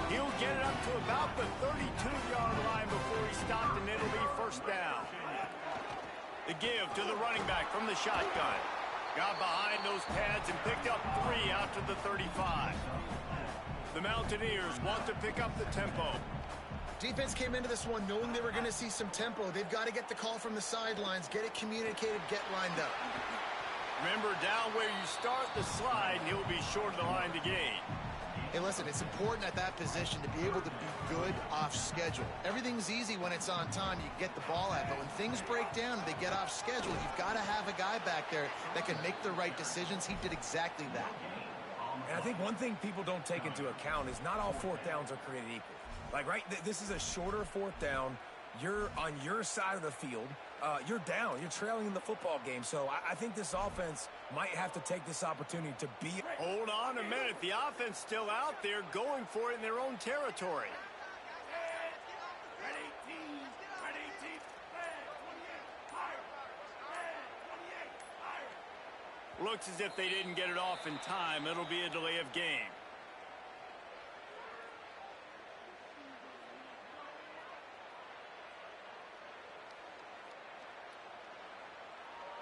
[SPEAKER 1] He'll get it up to about the 32-yard line before he stopped, and it'll be first down. The give to the running back from the shotgun. Got behind those pads and picked up 3 after the 35. The Mountaineers want to pick up the tempo.
[SPEAKER 2] Defense came into this one knowing they were going to see some tempo. They've got to get the call from the sidelines, get it communicated, get lined up.
[SPEAKER 1] Remember, down where you start the slide, and he'll be short of the line to gain.
[SPEAKER 2] Hey, listen, it's important at that position to be able to be good off schedule. Everything's easy when it's on time, you get the ball out, but when things break down and they get off schedule, you've got to have a guy back there that can make the right decisions. He did exactly that.
[SPEAKER 3] And I think one thing people don't take into account is not all 4th downs are created equal. Like, right, this is a shorter 4th down. You're on your side of the field. You're down. You're trailing in the football game. So I think this offense might have to take this opportunity to be.
[SPEAKER 1] Hold on a minute. The offense still out there going for it in their own territory. Looks as if they didn't get it off in time. It'll be a delay of game.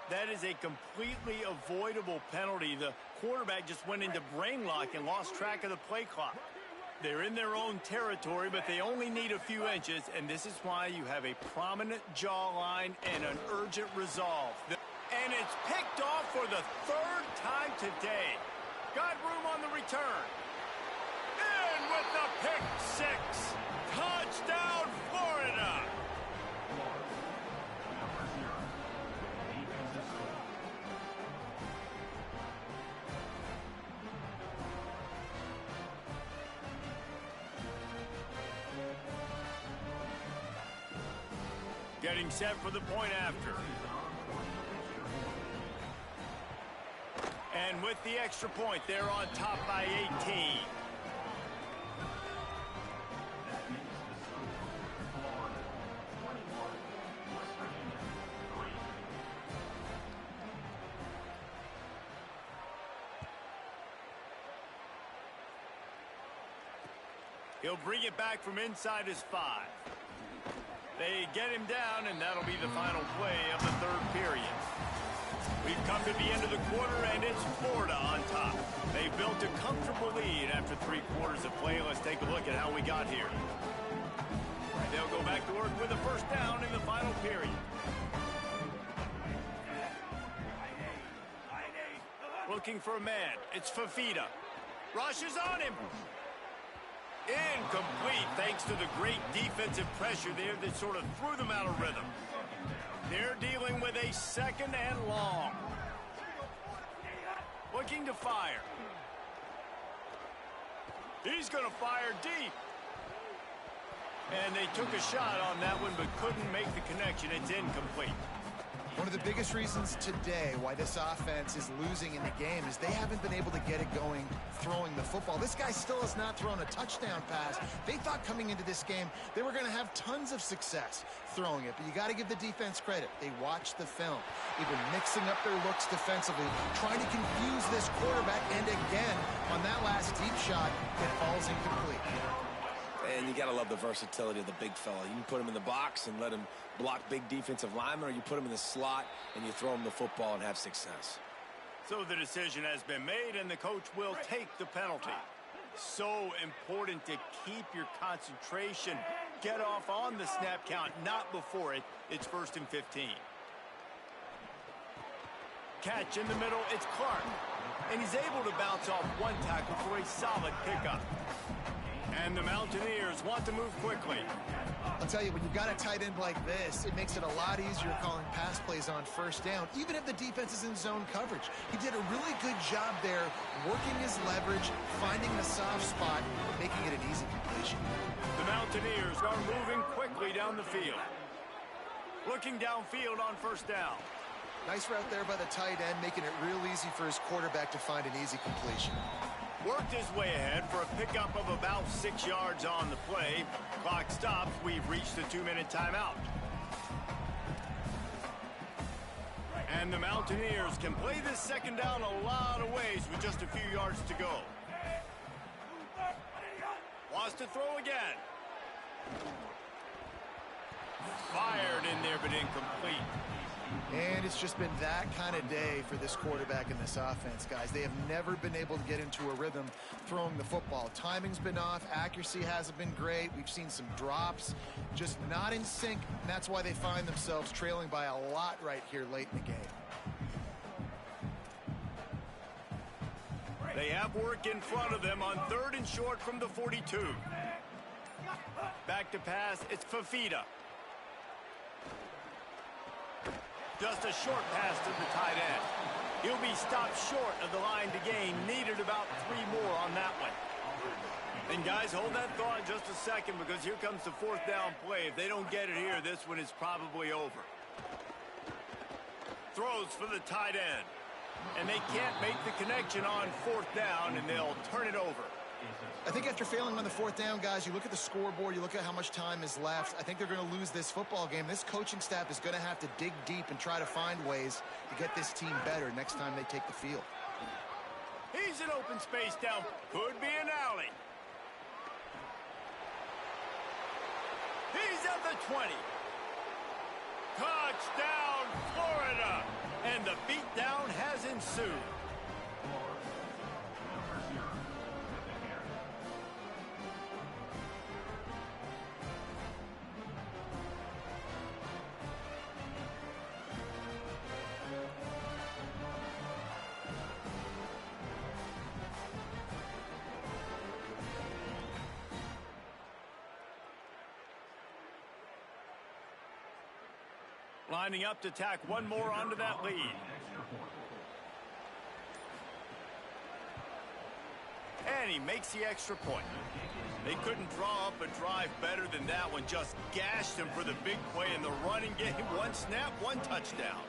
[SPEAKER 1] That is a completely avoidable penalty. The quarterback just went into brain lock and lost track of the play clock. They're in their own territory, but they only need a few inches, and this is why you have a prominent jawline and an urgent resolve. And it's picked off for the 3rd time today. Got room on the return. In with the pick 6. Touchdown, Florida! Getting set for the point after. And with the extra point, they're on top by 18. He'll bring it back from inside his 5. They get him down, and that'll be the final play of the third period. We've come to the end of the quarter, and it's Florida on top. They built a comfortable lead after 3 quarters of play. Let's take a look at how we got here. They'll go back to work with a first down in the final period. Looking for a man. It's Fafita. Rushes on him. Incomplete, thanks to the great defensive pressure there that sort of threw them out of rhythm. They're dealing with a second and long. Looking to fire. He's going to fire deep. And they took a shot on that one, but couldn't make the connection. It's incomplete.
[SPEAKER 2] One of the biggest reasons today why this offense is losing in the game is they haven't been able to get it going throwing the football. This guy still has not thrown a touchdown pass. They thought coming into this game they were going to have tons of success throwing it, but you got to give the defense credit. They watched the film. They've been mixing up their looks defensively, trying to confuse this quarterback, and again, on that last deep shot, it falls incomplete.
[SPEAKER 3] And you got to love the versatility of the big fella. You can put him in the box and let him block big defensive linemen, or you put him in the slot and you throw him the football and have success.
[SPEAKER 1] So the decision has been made, and the coach will take the penalty. So important to keep your concentration. Get off on the snap count, not before it. It's 1st and 15. Catch in the middle. It's Clark. And he's able to bounce off one tackle for a solid pickup. And the Mountaineers want to move quickly.
[SPEAKER 2] I'll tell you, when you've got a tight end like this, it makes it a lot easier calling pass plays on first down, even if the defense is in zone coverage. He did a really good job there, working his leverage, finding the soft spot, making it an easy completion.
[SPEAKER 1] The Mountaineers are moving quickly down the field. Looking downfield on first down.
[SPEAKER 2] Nice route there by the tight end, making it real easy for his quarterback to find an easy completion.
[SPEAKER 1] Worked his way ahead for a pickup of about 6 yards on the play. Clock stops. We've reached the 2-minute timeout. And the Mountaineers can play this second down a lot of ways with just a few yards to go. Wants to throw again. Fired in there, but incomplete.
[SPEAKER 2] And it's just been that kind of day for this quarterback and this offense, guys. They have never been able to get into a rhythm throwing the football. Timing's been off. Accuracy hasn't been great. We've seen some drops, just not in sync. And that's why they find themselves trailing by a lot right here late in the game.
[SPEAKER 1] They have work in front of them on 3rd and short from the 42. Back to pass. It's Fafita. Just a short pass to the tight end. He'll be stopped short of the line to gain. Needed about 3 more on that one. And guys, hold that thought just a second, because here comes the 4th down play. If they don't get it here, this one is probably over. Throws for the tight end. And they can't make the connection on 4th down, and they'll turn it over.
[SPEAKER 2] I think after failing on the 4th down, guys, you look at the scoreboard, you look at how much time is left. I think they're going to lose this football game. This coaching staff is going to have to dig deep and try to find ways to get this team better next time they take the field.
[SPEAKER 1] He's in open space down. Could be an alley. He's at the 20. Touchdown, Florida. And the beatdown has ensued. Lining up to tack one more onto that lead. And he makes the extra point. They couldn't draw up a drive better than that one. Just gashed him for the big play in the running game. 1 snap, 1 touchdown.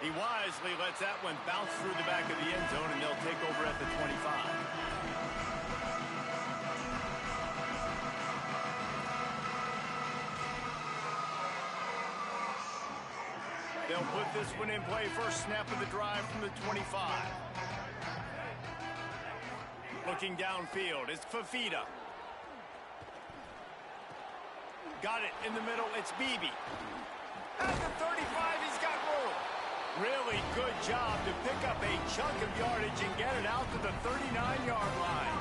[SPEAKER 1] He wisely lets that one bounce through the back of the end zone, and they'll take over at the 25. They'll put this one in play. First snap of the drive from the 25. Looking downfield, it's Fafita. Got it in the middle, it's Beebe. At the 35, he's got room. Really good job to pick up a chunk of yardage and get it out to the 39-yard line.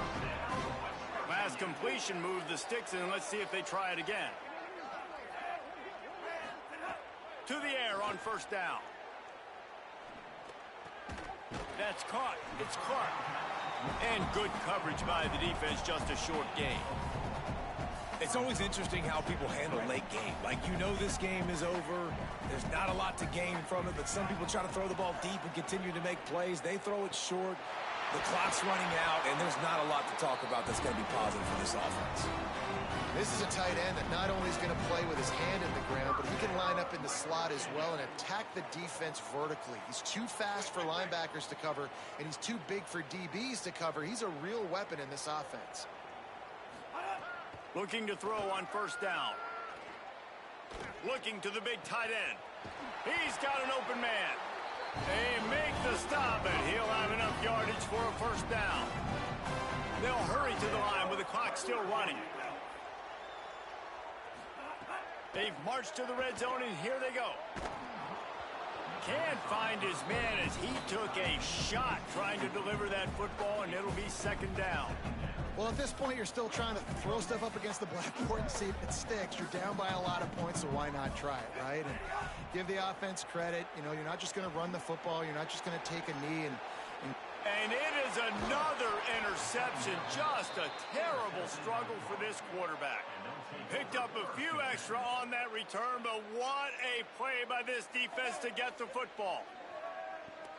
[SPEAKER 1] Last completion moved the sticks in. Let's see if they try it again. To the air on first down. That's caught. It's Clark. And good coverage by the defense, just a short gain.
[SPEAKER 3] It's always interesting how people handle late game. Like, you know this game is over. There's not a lot to gain from it, but some people try to throw the ball deep and continue to make plays. They throw it short. The clock's running out, and there's not a lot to talk about that's going to be positive for this offense.
[SPEAKER 2] This is a tight end that not only is going to play with his hand in the ground, but he can line up in the slot as well and attack the defense vertically. He's too fast for linebackers to cover, and he's too big for DBs to cover. He's a real weapon in this offense.
[SPEAKER 1] Looking to throw on first down. Looking to the big tight end. He's got an open man. They make the stop, and he'll have enough yardage for a first down. They'll hurry to the line with the clock still running. They've marched to the red zone, and here they go. Can't find his man as he took a shot trying to deliver that football, and it'll be second down.
[SPEAKER 2] Well, at this point, you're still trying to throw stuff up against the blackboard and see if it sticks. You're down by a lot of points, so why not try it, right? And give the offense credit. You know, you're not just going to run the football. You're not just going to take a knee.
[SPEAKER 1] And it is another interception. Just a terrible struggle for this quarterback. Picked up a few extra on that return, but what a play by this defense to get the football.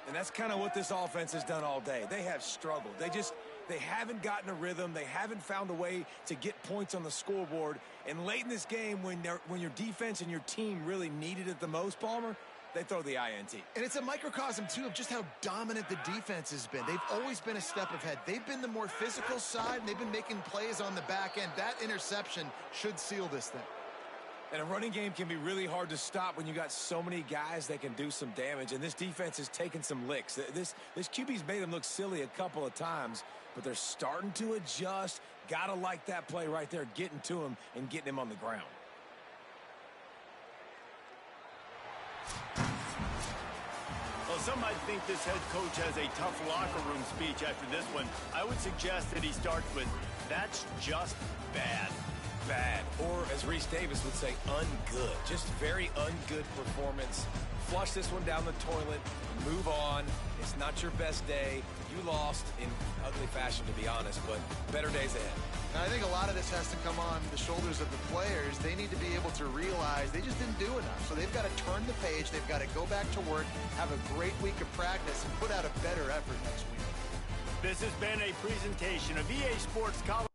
[SPEAKER 3] And that's kind of what this offense has done all day. They have struggled. They haven't gotten a rhythm. They haven't found a way to get points on the scoreboard. And late in this game, when your defense and your team really needed it the most, Palmer, they throw the INT.
[SPEAKER 2] And it's a microcosm, too, of just how dominant the defense has been. They've always been a step ahead. They've been the more physical side, and they've been making plays on the back end. That interception should seal this thing.
[SPEAKER 3] And a running game can be really hard to stop when you got so many guys that can do some damage. And this defense has taken some licks. This QB's made them look silly a couple of times, but they're starting to adjust. Gotta like that play right there, getting to him and getting him on the ground.
[SPEAKER 1] Well, some might think this head coach has a tough locker room speech after this one. I would suggest that he starts with, "That's just bad."
[SPEAKER 3] Bad, or as Reese Davis would say, ungood. Just very ungood performance. Flush this one down the toilet, move on. It's not your best day. You lost in ugly fashion, to be honest, but better days ahead.
[SPEAKER 2] And I think a lot of this has to come on the shoulders of the players. They need to be able to realize they just didn't do enough. So they've got to turn the page. They've got to go back to work, have a great week of practice, and put out a better effort next week.
[SPEAKER 1] This has been a presentation of EA Sports College.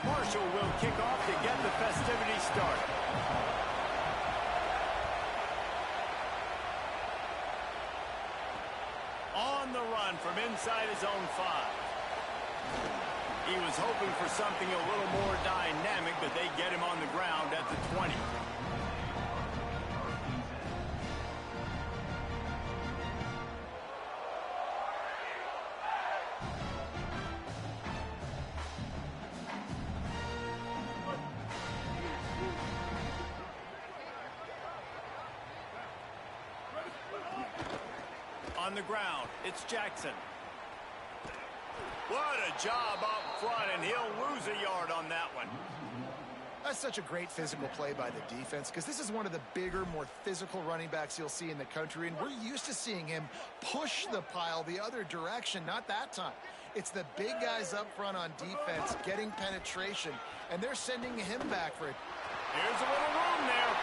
[SPEAKER 1] Marshall will kick off to get the festivities started. On the run from inside his own 5. He was hoping for something a little more dynamic, but they get him on the ground at the 20. On the ground, it's Jackson. What a job up front, and he'll lose a yard on that one.
[SPEAKER 2] That's such a great physical play by the defense, because this is one of the bigger, more physical running backs you'll see in the country, and we're used to seeing him push the pile the other direction. Not that time. It's the big guys up front on defense getting penetration, and they're sending him back for it.
[SPEAKER 1] Here's a little room there.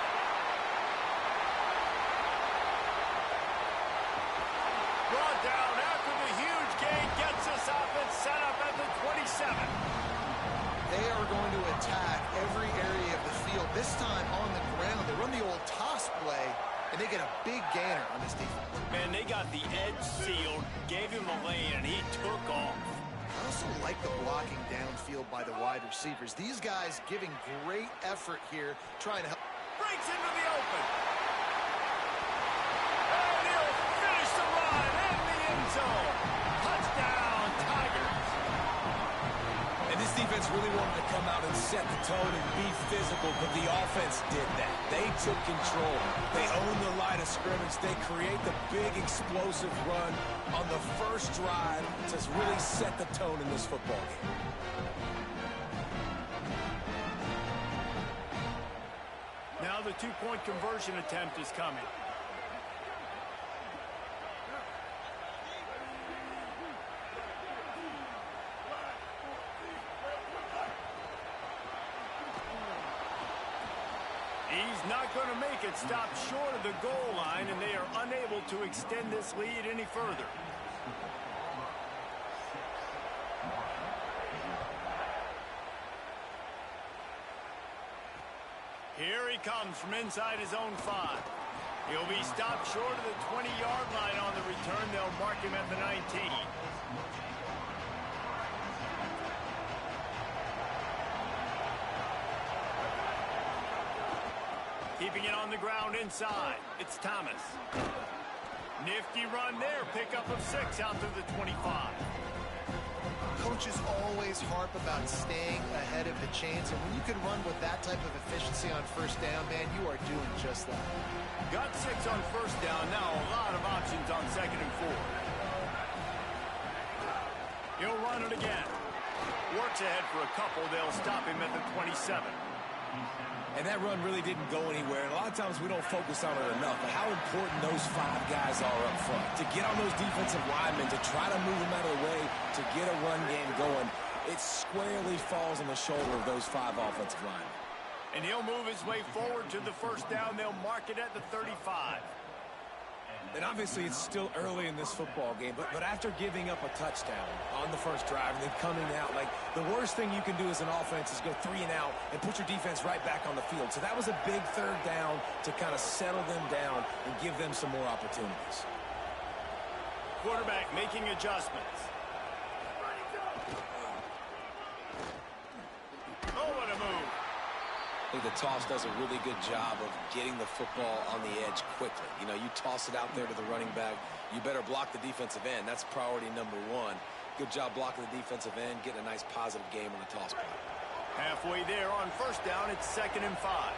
[SPEAKER 1] Brought down after the huge gain, gets us up and set up at the 27.
[SPEAKER 2] They are going to attack every area of the field. This time on the ground, they run the old toss play, and they get a big gainer on this defense.
[SPEAKER 1] Man, they got the edge sealed, gave him a lane, and he took off.
[SPEAKER 2] I also like the blocking downfield by the wide receivers. These guys giving great effort here, trying to help.
[SPEAKER 1] Breaks into the open. And he'll finish the run in the end zone. Touchdown, Tigers.
[SPEAKER 3] And this defense really wanted to come out and set the tone and be physical, but the offense did that. They took control. They owned the line of scrimmage. They create the big explosive run on the first drive to really set the tone in this football game.
[SPEAKER 1] Now the two-point conversion attempt is coming. He's not going to make it. Stop short of the goal line, and they are unable to extend this lead any further. Here he comes from inside his own 5. He'll be stopped short of the 20-yard line on the return. They'll mark him at the 19. Keeping it on the ground inside. It's Thomas. Nifty run there. Pickup of 6 out to the 25.
[SPEAKER 2] Coaches always harp about staying ahead of the chains, and when you can run with that type of efficiency on first down, man, you are doing just that.
[SPEAKER 1] Got 6 on first down. Now a lot of options on 2nd and 4. He'll run it again. Works ahead for a couple. They'll stop him at the 27.
[SPEAKER 3] And that run really didn't go anywhere. And a lot of times we don't focus on it enough, but how important those 5 guys are up front. To get on those defensive linemen, to try to move them out of the way, to get a run game going, it squarely falls on the shoulder of those 5 offensive linemen.
[SPEAKER 1] And he'll move his way forward to the first down. They'll mark it at the 35.
[SPEAKER 3] And obviously it's still early in this football game, but after giving up a touchdown on the first drive and then coming out, like the worst thing you can do as an offense is go 3 and out and put your defense right back on the field. So that was a big 3rd down to kind of settle them down and give them some more opportunities.
[SPEAKER 1] Quarterback making adjustments. Oh, what a move.
[SPEAKER 3] I think the toss does a really good job of getting the football on the edge quickly. You know, you toss it out there to the running back, you better block the defensive end. That's priority number 1. Good job blocking the defensive end, getting a nice positive game on the toss play.
[SPEAKER 1] Halfway there on first down, it's 2nd and 5.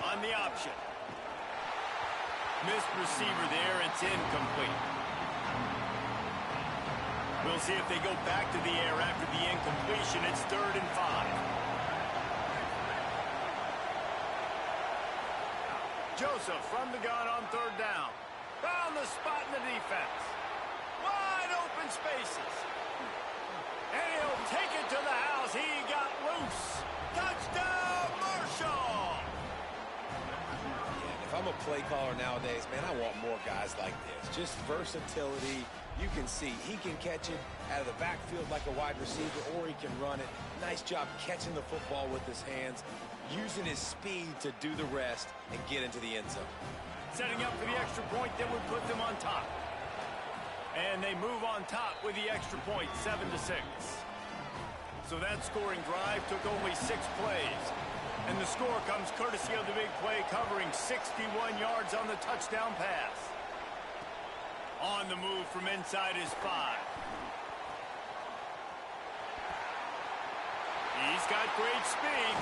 [SPEAKER 1] On the option. Missed receiver there, it's incomplete. We'll see if they go back to the air after the incompletion. It's 3rd and 5. Joseph from the gun on 3rd down. Found the spot in the defense. Wide open spaces. And he'll take it to the house. He got loose. Touchdown, Marshall.
[SPEAKER 3] I'm a play caller nowadays, man, I want more guys like this. Just versatility. You can see he can catch it out of the backfield like a wide receiver, or he can run it. Nice job catching the football with his hands, using his speed to do the rest and get into the end zone.
[SPEAKER 1] Setting up for the extra point that would put them on top. And they move on top with the extra point, 7-6. So that scoring drive took only 6 plays. And the score comes courtesy of the big play, covering 61 yards on the touchdown pass. On the move from inside his 5. He's got great speed.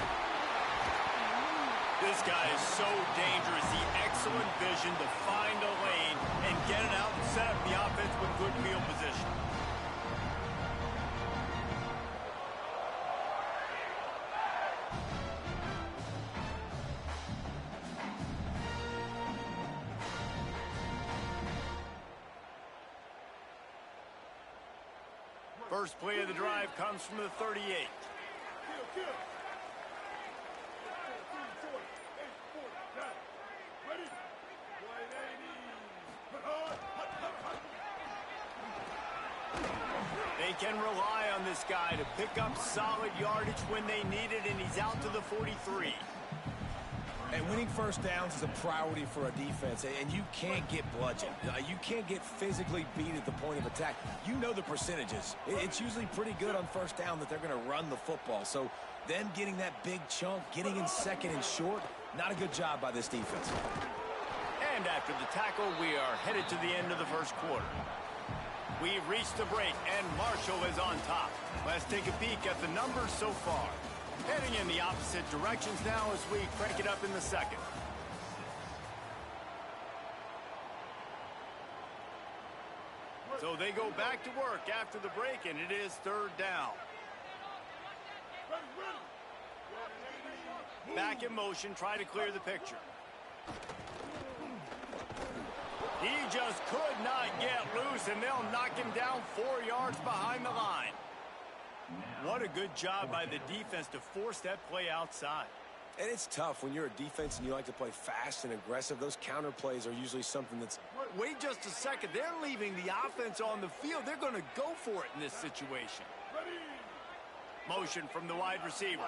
[SPEAKER 1] This guy is so dangerous. The excellent vision to find a lane and get it out and set up the offense with good field position. First play of the drive comes from the 38. They can rely on this guy to pick up solid yardage when they need it, and he's out to the 43.
[SPEAKER 3] And winning first downs is a priority for a defense, and you can't get bludgeoned. You can't get physically beat at the point of attack. You know the percentages. It's usually pretty good on first down that they're going to run the football. So them getting that big chunk, getting in second and short, not a good job by this defense.
[SPEAKER 1] And after the tackle, we are headed to the end of the first quarter. We've reached the break, and Marshall is on top. Let's take a peek at the numbers so far. Heading in the opposite directions now as we crank it up in the second. So they go back to work after the break, and it is third down. Back in motion, try to clear the picture. He just could not get loose, and they'll knock him down 4 yards behind the line. What a good job by the defense to force that play outside.
[SPEAKER 3] And it's tough when you're a defense and you like to play fast and aggressive. Those counter plays are usually something that's...
[SPEAKER 1] Wait just a second. They're leaving the offense on the field. They're going to go for it in this situation. Motion from the wide receiver.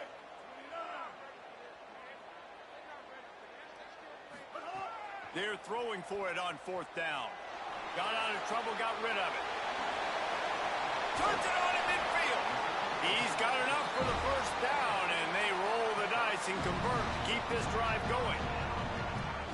[SPEAKER 1] They're throwing for it on fourth down. Got out of trouble, got rid of it. Turns it on in midfield. He's got enough for the first down, and they roll the dice and convert to keep this drive going.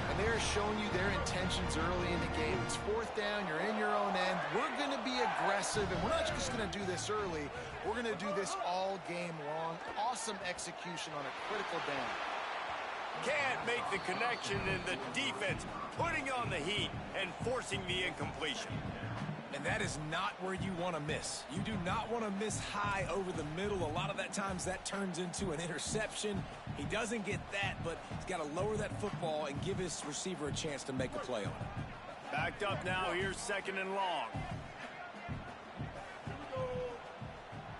[SPEAKER 2] And they're showing you their intentions early in the game. It's fourth down, you're in your own end. We're going to be aggressive, and we're not just going to do this early. We're going to do this all game long. Awesome execution on a critical down.
[SPEAKER 1] Can't make the connection, and the defense putting on the heat and forcing the incompletion.
[SPEAKER 3] And that is not where you want to miss. You do not want to miss high over the middle. A lot of that times that turns into an interception. He doesn't get that, but he's got to lower that football and give his receiver a chance to make a play on it.
[SPEAKER 1] Backed up now. Here's second and long.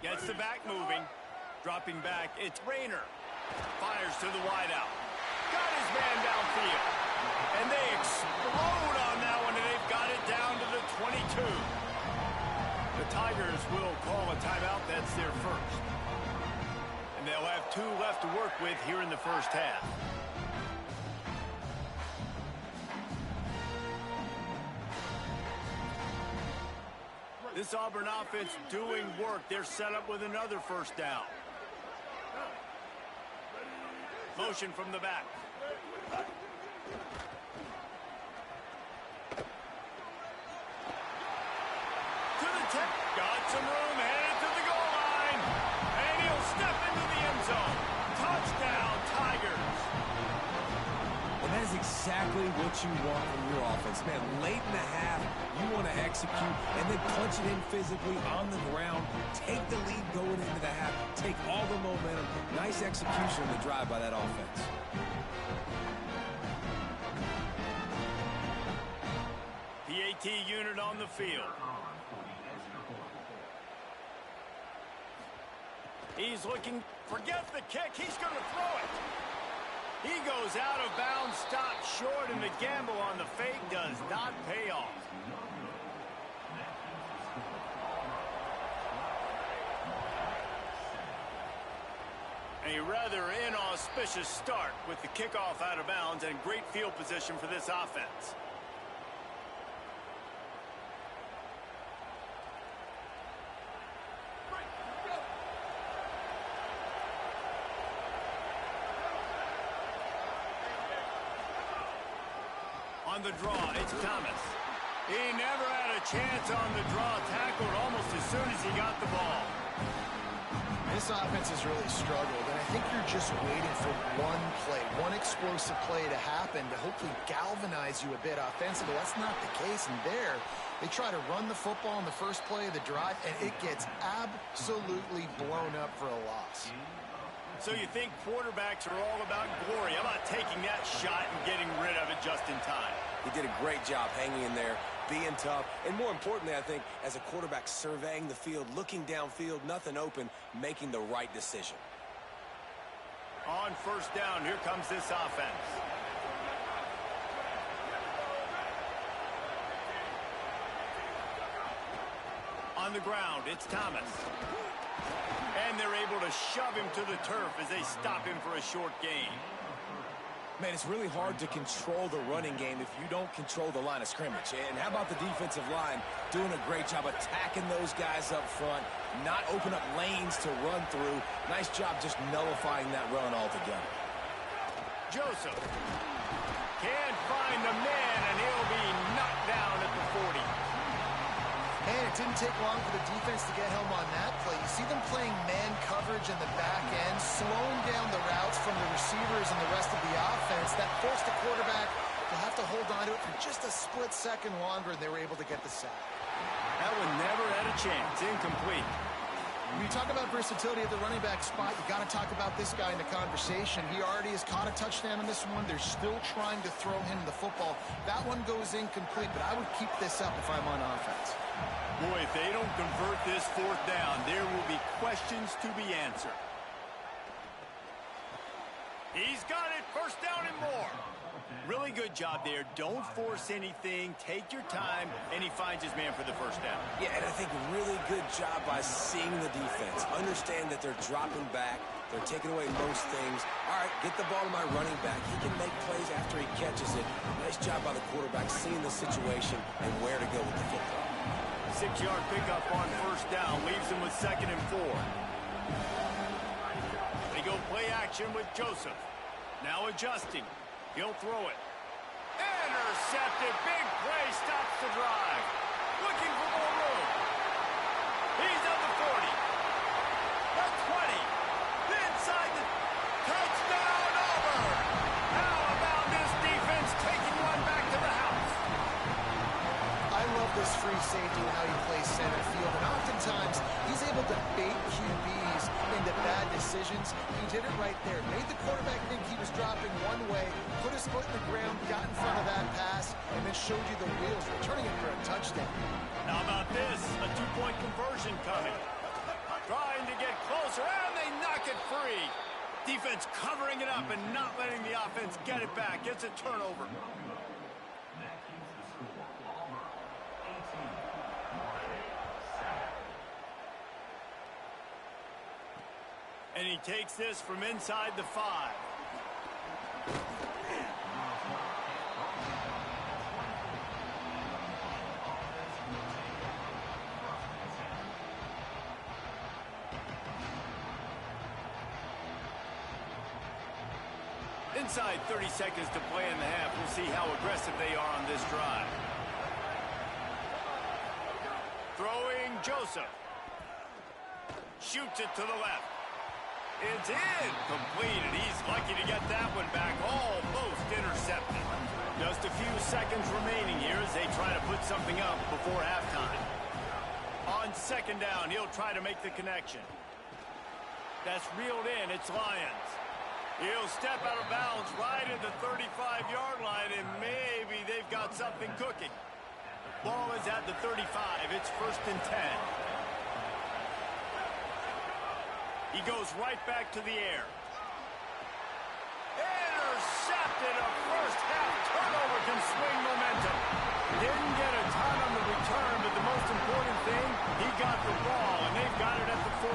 [SPEAKER 1] Gets the back moving. Dropping back. It's Rayner. Fires to the wideout. Got his man downfield. And they explode on that one, and they've got it down to the 22. The Tigers will call a timeout. That's their first. And they'll have 2 left to work with here in the first half. This Auburn offense doing work. They're set up with another first down. Motion from the back. To the 10. Got some room, headed to the goal line. And he'll step into the end zone. Touchdown, Tigers.
[SPEAKER 3] And that is exactly what you want from your offense. Man, late in the half, you want to execute and then punch it in physically on the ground. Take the lead going into the half. Take all the momentum. Nice execution on the drive by that offense.
[SPEAKER 1] PAT unit on the field. He's looking, forget the kick, he's going to throw it. He goes out of bounds, stopped short, and the gamble on the fake does not pay off. A rather inauspicious start with the kickoff out of bounds and great field position for this offense. On the draw, it's Thomas. He never had a chance on the draw, tackled almost as soon as he got the ball.
[SPEAKER 2] This offense has really struggled, and I think you're just waiting for one play, one explosive play to happen to hopefully galvanize you a bit offensively. That's not the case, and there, they try to run the football on the first play of the drive, and it gets absolutely blown up for a loss.
[SPEAKER 1] So you think quarterbacks are all about glory? How about taking that shot and getting rid of it just in time?
[SPEAKER 3] He did a great job hanging in there, being tough, and more importantly, I think, as a quarterback, surveying the field, looking downfield, nothing open, making the right decision.
[SPEAKER 1] On first down, here comes this offense. On the ground, it's Thomas. And they're able to shove him to the turf as they stop him for a short gain.
[SPEAKER 3] Man, it's really hard to control the running game if you don't control the line of scrimmage. And how about the defensive line doing a great job attacking those guys up front, not open up lanes to run through. Nice job just nullifying that run altogether.
[SPEAKER 1] Joseph can't find the man, and he'll be knocked down at the 40.
[SPEAKER 2] And it didn't take long for the defense to get home on that play. You see them playing man coverage in the back end, slowing down the routes from the receivers and the rest of the offense. That forced the quarterback to have to hold on to it for just a split second longer, and they were able to get the sack.
[SPEAKER 1] That one never had a chance. Incomplete.
[SPEAKER 2] When you talk about versatility at the running back spot, you got to talk about this guy in the conversation. He already has caught a touchdown on this one. They're still trying to throw him the football. That one goes incomplete, but I would keep this up if I'm on offense.
[SPEAKER 1] Boy, if they don't convert this fourth down, there will be questions to be answered. He's got it. First down and more. Really good job there. Don't force anything. Take your time, and he finds his man for the first down.
[SPEAKER 3] Yeah, and I think really good job by seeing the defense. Understand that they're dropping back. They're taking away most things. All right, get the ball to my running back. He can make plays after he catches it. Nice job by the quarterback seeing the situation and where to go with the football.
[SPEAKER 1] 6-yard pickup on first down. Leaves him with 2nd and 4. They go play action with Joseph. Now adjusting. He'll throw it. Intercepted. Big play. Stops the drive. Looking for more room. He's at the 40. The 20. Inside the touchdown over. How about this defense taking one back to the house?
[SPEAKER 2] I love this free safety and how he plays center field. And oftentimes, he's able to bait QBs into bad decisions. He did it right there. Made the quarterback think he was dropping one way, put his foot in the ground, got in front of that pass, and then showed you the wheels, returning it for a touchdown.
[SPEAKER 1] How about this? A 2-point conversion coming. Trying to get closer, and they knock it free. Defense covering it up and not letting the offense get it back. Gets a turnover. And he takes this from inside the 5. Inside 30 seconds to play in the half. We'll see how aggressive they are on this drive. Throwing Joseph. Shoots it to the left. It's incomplete, and he's lucky to get that one back. Almost intercepted. Just a few seconds remaining here as they try to put something up before halftime. On 2nd down, he'll try to make the connection. That's reeled in. It's Lions. He'll step out of bounds right at the 35-yard line, and maybe they've got something cooking. Ball is at the 35. It's 1st and 10. He goes right back to the air. Intercepted, a first half turnover can swing momentum. Didn't get a ton on the return, but the most important thing, he got the ball, and they've got it at the 48.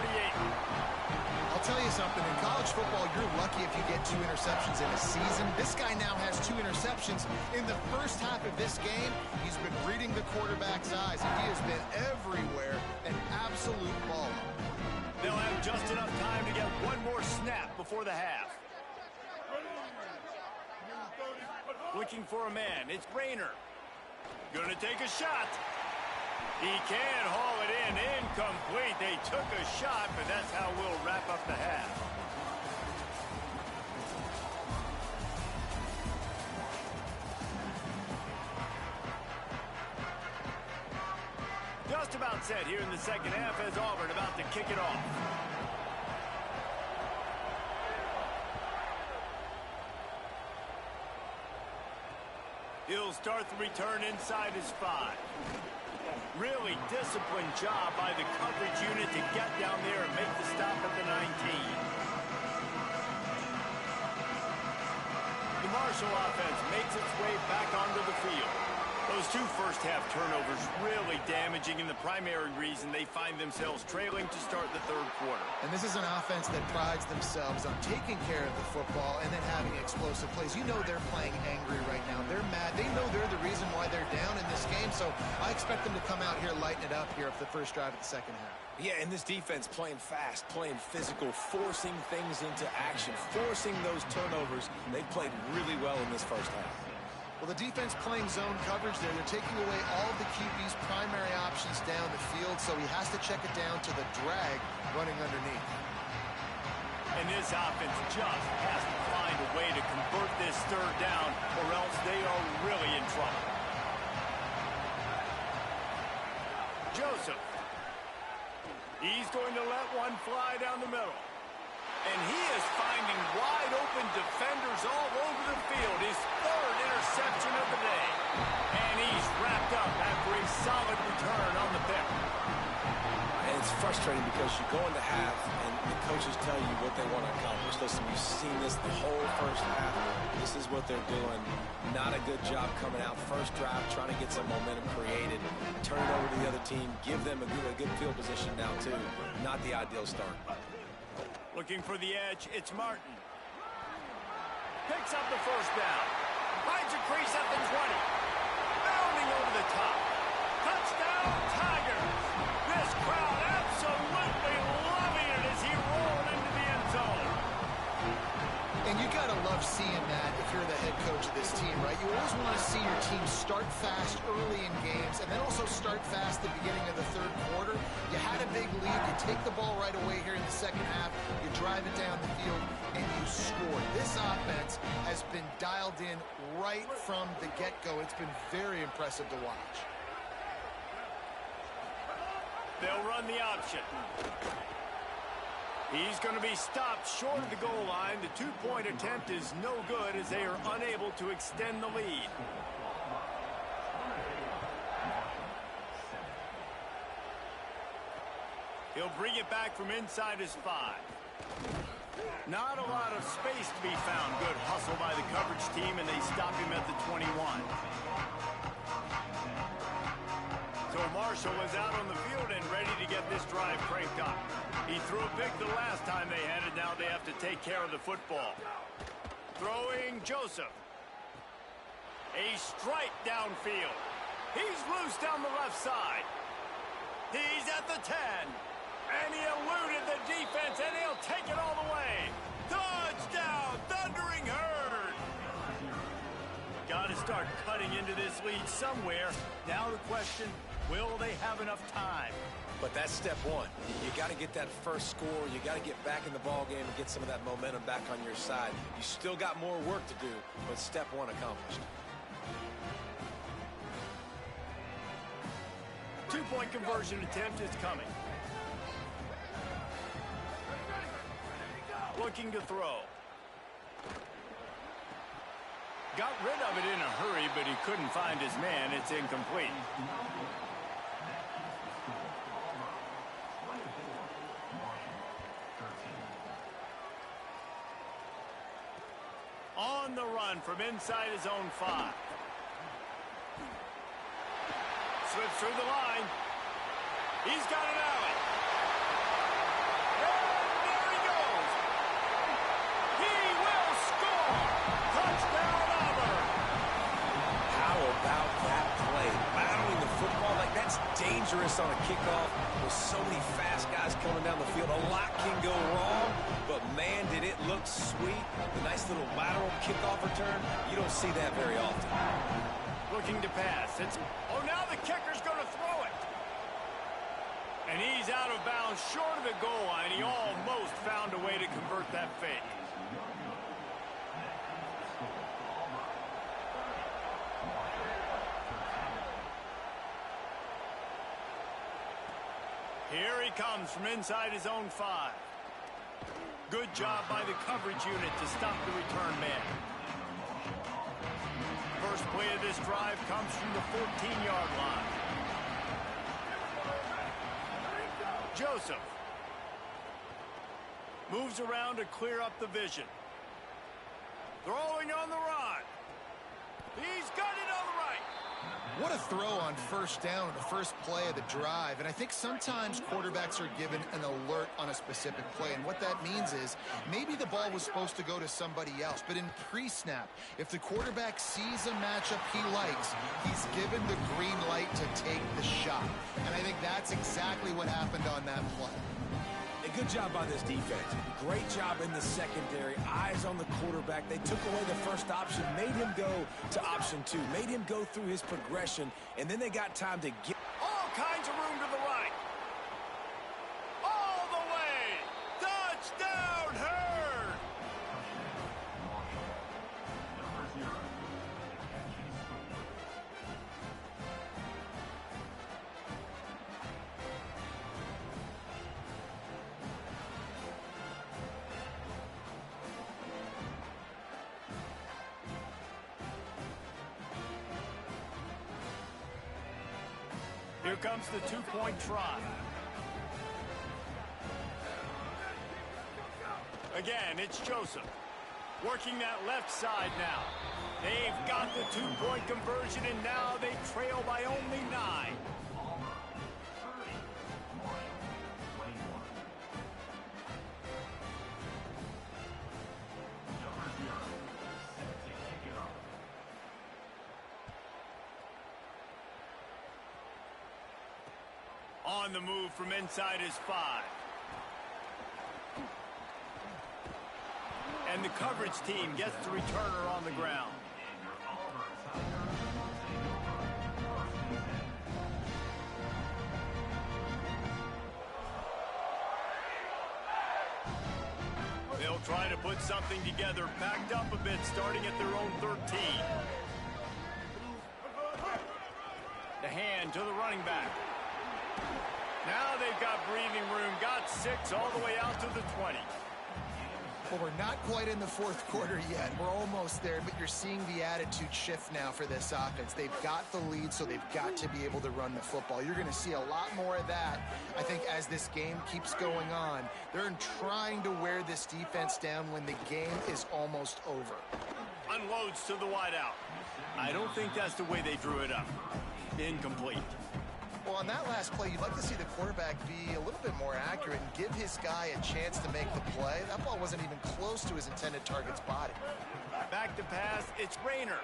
[SPEAKER 2] I'll tell you something, in college football, you're lucky if you get 2 interceptions in a season. This guy now has 2 interceptions. In the first half of this game, he's been reading the quarterback's eyes, and he has been everywhere, an absolute baller.
[SPEAKER 1] They'll have just enough time to get one more snap before the half. Looking for a man, it's Rayner. Gonna take a shot. He can haul it in. Incomplete. They took a shot, but that's how we'll wrap up the half. Just about set here in the second half as Auburn about to kick it off. He'll start the return inside his 5. Really disciplined job by the coverage unit to get down there and make the stop at the 19. The Marshall offense makes its way back onto the field. Those 2 first-half turnovers really damaging, and the primary reason they find themselves trailing to start the third quarter.
[SPEAKER 2] And this is an offense that prides themselves on taking care of the football and then having explosive plays. You know they're playing angry right now. They're mad. They know they're the reason why they're down in this game, so I expect them to come out here, lighten it up here for the first drive of the second half.
[SPEAKER 3] Yeah, and this defense playing fast, playing physical, forcing things into action, forcing those turnovers. They played really well in this first half.
[SPEAKER 2] Well, the defense playing zone coverage there. They're taking away all the QB's primary options down the field, so he has to check it down to the drag running underneath.
[SPEAKER 1] And this offense just has to find a way to convert this third down, or else they are really in trouble. Joseph. He's going to let one fly down the middle. And he is finding wide-open defenders all over the field. His 3rd interception of the day. And he's wrapped up after a solid return on the pick.
[SPEAKER 3] And it's frustrating because you go into half and the coaches tell you what they want to accomplish. Listen, you've seen this the whole first half. This is what they're doing. Not a good job coming out first drive, trying to get some momentum created. Turn it over to the other team. Give them a good field position now, too. Not the ideal start.
[SPEAKER 1] Looking for the edge, it's Martin. Picks up the first down. Finds a crease at the 20. Bounding over the top. Touchdown, Tigers! This crowd absolutely loving it as he rolled into the end zone.
[SPEAKER 2] And you got to love seeing that if you're the head coach of this team, right? You always want to see your team start fast early in games and then also start fast at the beginning of the third quarter. You had a big lead. You take the ball right away here in the second half. You drive it down the field, and you score. This offense has been dialed in right from the get-go. It's been very impressive to watch.
[SPEAKER 1] They'll run the option. He's going to be stopped short of the goal line. The 2-point attempt is no good as they are unable to extend the lead. He'll bring it back from inside his 5. Not a lot of space to be found. Good hustle by the coverage team, and they stop him at the 21. So Marshall is out on the field and ready to get this drive cranked up. He threw a pick the last time they had it. Now they have to take care of the football. Throwing Joseph. A strike downfield. He's loose down the left side. He's at the 10. And he eluded the defense, and he'll take it all the way. Touchdown, Thundering Herd. Got to start cutting into this lead somewhere. Now the question, will they have enough time?
[SPEAKER 3] But that's step one. You got to get that first score. You got to get back in the ball game and get some of that momentum back on your side. You still got more work to do, but step one accomplished.
[SPEAKER 1] 2-point conversion attempt is coming. Looking to throw. Got rid of it in a hurry, but he couldn't find his man. It's incomplete. On the run from inside his own 5. Slips through the line. He's got an alley. And there he goes. He will score. Touchdown, Auburn.
[SPEAKER 3] How about that play? Battling the football, like that's dangerous on a kickoff with so many fast guys coming down the field. A lot can go wrong, but man, did it look sweet. The nice little lateral kickoff return. You don't see that very often.
[SPEAKER 1] Looking to pass. Oh, now the kicker's going to throw it. And he's out of bounds short of the goal line. He almost found a way to convert that fake. Here he comes from inside his own 5. Good job by the coverage unit to stop the return man. First play of this drive comes from the 14-yard line. Joseph moves around to clear up the vision. Throwing on the run. He's got it on the right.
[SPEAKER 2] What a throw on first down, the first play of the drive. And I think sometimes quarterbacks are given an alert on a specific play. And what that means is maybe the ball was supposed to go to somebody else. But in pre-snap, if the quarterback sees a matchup he likes, he's given the green light to take the shot. And I think that's exactly what happened on that play.
[SPEAKER 3] A good job by this defense. Great job in the secondary. Eyes on the quarterback. They took away the first option, made him go to option 2, made him go through his progression, and then they got time to get
[SPEAKER 1] all kinds of room to the right. All the way. Touchdown, Herd. Here comes the 2-point try. Again, it's Joseph. Working that left side now. They've got the 2-point conversion, and now they trail by only 9. On the move from inside his 5. And the coverage team gets the returner on the ground. They'll try to put something together, backed up a bit, starting at their own 13. The hand to the running back. Now they've got breathing room, got 6 all the way out to the 20.
[SPEAKER 2] Well, we're not quite in the fourth quarter yet. We're almost there, but you're seeing the attitude shift now for this offense. They've got the lead, so they've got to be able to run the football. You're going to see a lot more of that, I think, as this game keeps going on. They're trying to wear this defense down when the game is almost over.
[SPEAKER 1] Unloads to the wideout. I don't think that's the way they drew it up. Incomplete.
[SPEAKER 2] Well, on that last play, you'd like to see the quarterback be a little bit more accurate and give his guy a chance to make the play. That ball wasn't even close to his intended target's body.
[SPEAKER 1] Back to pass, it's Rayner.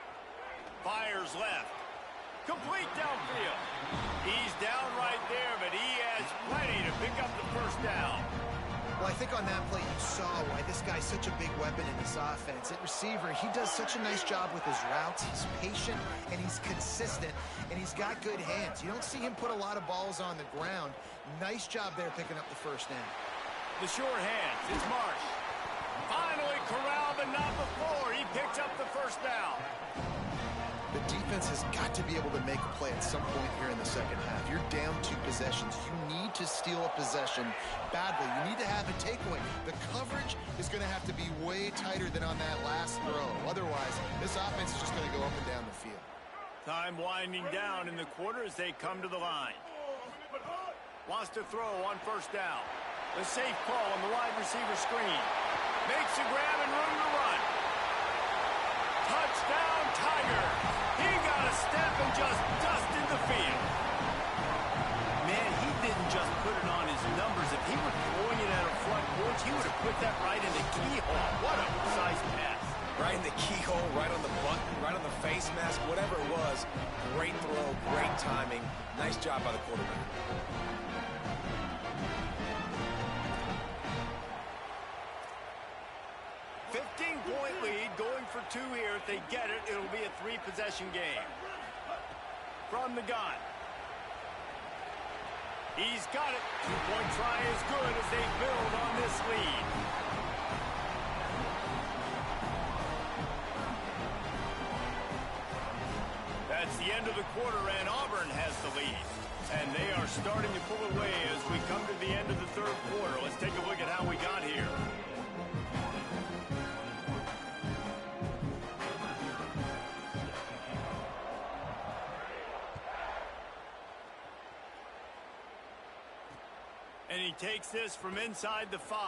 [SPEAKER 1] Fires left. Complete downfield. He's down right there, but he has plenty to pick up the first down.
[SPEAKER 2] Well, I think on that play you saw why this guy's such a big weapon in this offense. At receiver, he does such a nice job with his routes. He's patient, and he's consistent, and he's got good hands. You don't see him put a lot of balls on the ground. Nice job there picking up the first down.
[SPEAKER 1] The short hands, it's Marsh. Finally corralled, but not before. He picks up the first down.
[SPEAKER 2] The defense has got to be able to make a play at some point here in the second half. You're down 2 possessions. You need to steal a possession badly. You need to have a takeaway. The coverage is going to have to be way tighter than on that last throw. Otherwise, this offense is just going to go up and down the field.
[SPEAKER 1] Time winding down in the quarter as they come to the line. Wants to throw on first down. The safe call on the wide receiver screen. Makes a grab and room to run. touchdown, Tiger. He got a step and just dusted the field. Man, he didn't just put it on his numbers. If he were throwing it at a front porch, he would have put that right in the keyhole. What a precise pass.
[SPEAKER 3] Right in the keyhole, right on the button, right on the face mask, whatever it was. Great throw, great timing. Nice job by the quarterback.
[SPEAKER 1] Point lead, going for two here. If they get it, it'll be a three-possession game. From the gun. He's got it. Two-point try is good as they build on this lead. That's the end of the quarter, and Auburn has the lead. And they are starting to pull away as we come to the end of the third quarter. Let's take a look at how we got here. And he takes this from inside the 5.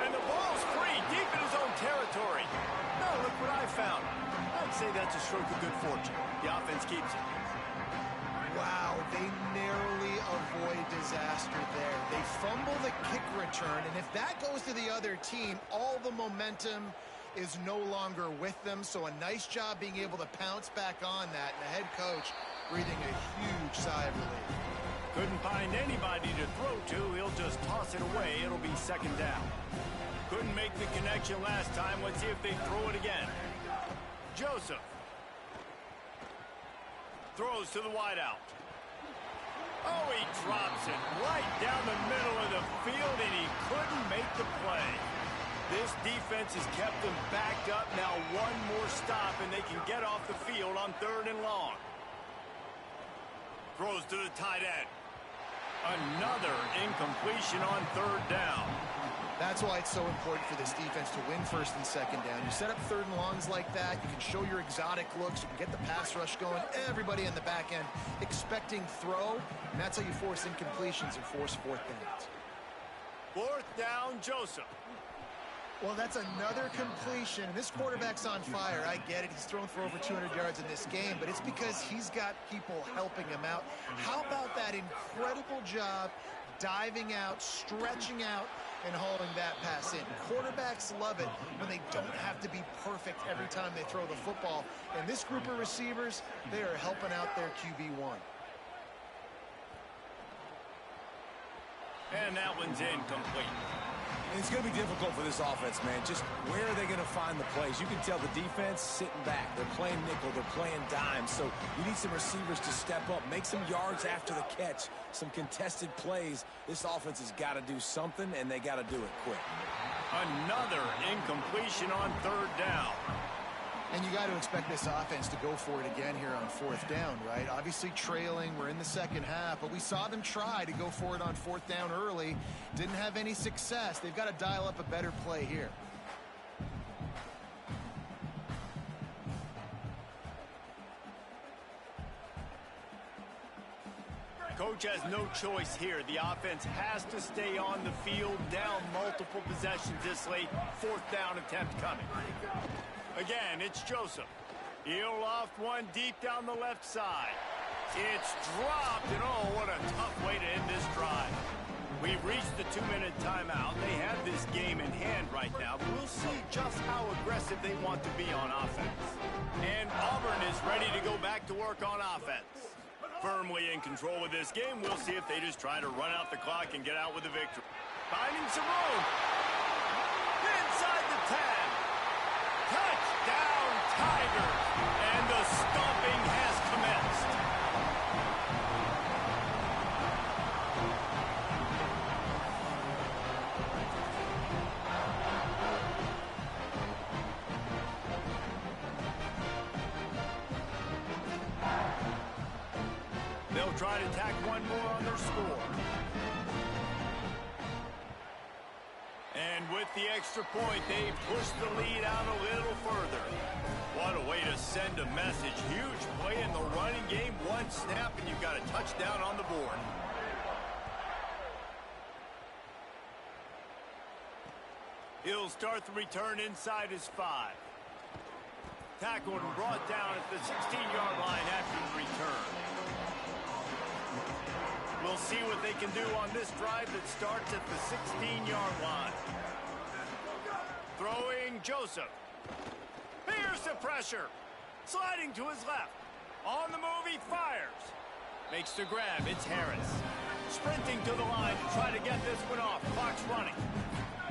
[SPEAKER 1] And the ball's free, deep in his own territory. Now look what I found. I'd say that's a stroke of good fortune. The offense keeps it.
[SPEAKER 2] Wow, they narrowly avoid disaster there. They fumble the kick return, and if that goes to the other team, all the momentum is no longer with them. So a nice job being able to pounce back on that, and the head coach breathing a huge sigh of relief.
[SPEAKER 1] Couldn't find anybody to throw to. He'll just toss it away. It'll be second down. Couldn't make the connection last time. Let's see if they throw it again. Joseph. Throws to the wideout. Oh, he drops it right down the middle of the field, and he couldn't make the play. This defense has kept them backed up. Now one more stop, and they can get off the field on 3rd and long. Throws to the tight end. Another incompletion on 3rd down.
[SPEAKER 2] That's why it's so important for this defense to win 1st and 2nd down. You set up 3rd and longs like that. You can show your exotic looks. You can get the pass rush going. Everybody in the back end expecting throw. And that's how you force incompletions and force 4th downs.
[SPEAKER 1] 4th down, Joseph.
[SPEAKER 2] Well, that's another completion. This quarterback's on fire. I get it. He's thrown for over 200 yards in this game, but it's because he's got people helping him out. How about that incredible job diving out, stretching out, and hauling that pass in? Quarterbacks love it when they don't have to be perfect every time they throw the football. And this group of receivers, they are helping out their QB1.
[SPEAKER 1] And that one's incomplete.
[SPEAKER 3] It's going to be difficult for this offense, man. Just where are they going to find the plays? You can tell the defense sitting back. They're playing nickel. They're playing dime. So you need some receivers to step up, make some yards after the catch, some contested plays. This offense has got to do something, and they got to do it quick.
[SPEAKER 1] Another incompletion on 3rd down.
[SPEAKER 2] And you got to expect this offense to go for it again here on 4th down, right? Obviously trailing, we're in the second half, but we saw them try to go for it on 4th down early. Didn't have any success. They've got to dial up a better play here.
[SPEAKER 1] Coach has no choice here. The offense has to stay on the field, down multiple possessions this late. 4th down attempt coming. Again, it's Joseph. He'll loft one deep down the left side. It's dropped, and oh, what a tough way to end this drive. We've reached the 2-minute timeout. They have this game in hand right now, but we'll see just how aggressive they want to be on offense. And Auburn is ready to go back to work on offense. Firmly in control of this game. We'll see if they just try to run out the clock and get out with a victory. Finding some room. Inside the 10. Touchdown, Tigers. And the stomping has commenced. They'll try to tack one more on their score. And with the extra point, they push the lead out a little further. What a way to send a message. Huge play in the running game. One snap, and you've got a touchdown on the board. He'll start the return inside his 5. Tackled and brought down at the 16-yard line after the return. We'll see what they can do on this drive that starts at the 16-yard line. Throwing Joseph. Here's the pressure. Sliding to his left. On the move, he fires. Makes the grab. It's Harris. Sprinting to the line to try to get this one off. Clock's running.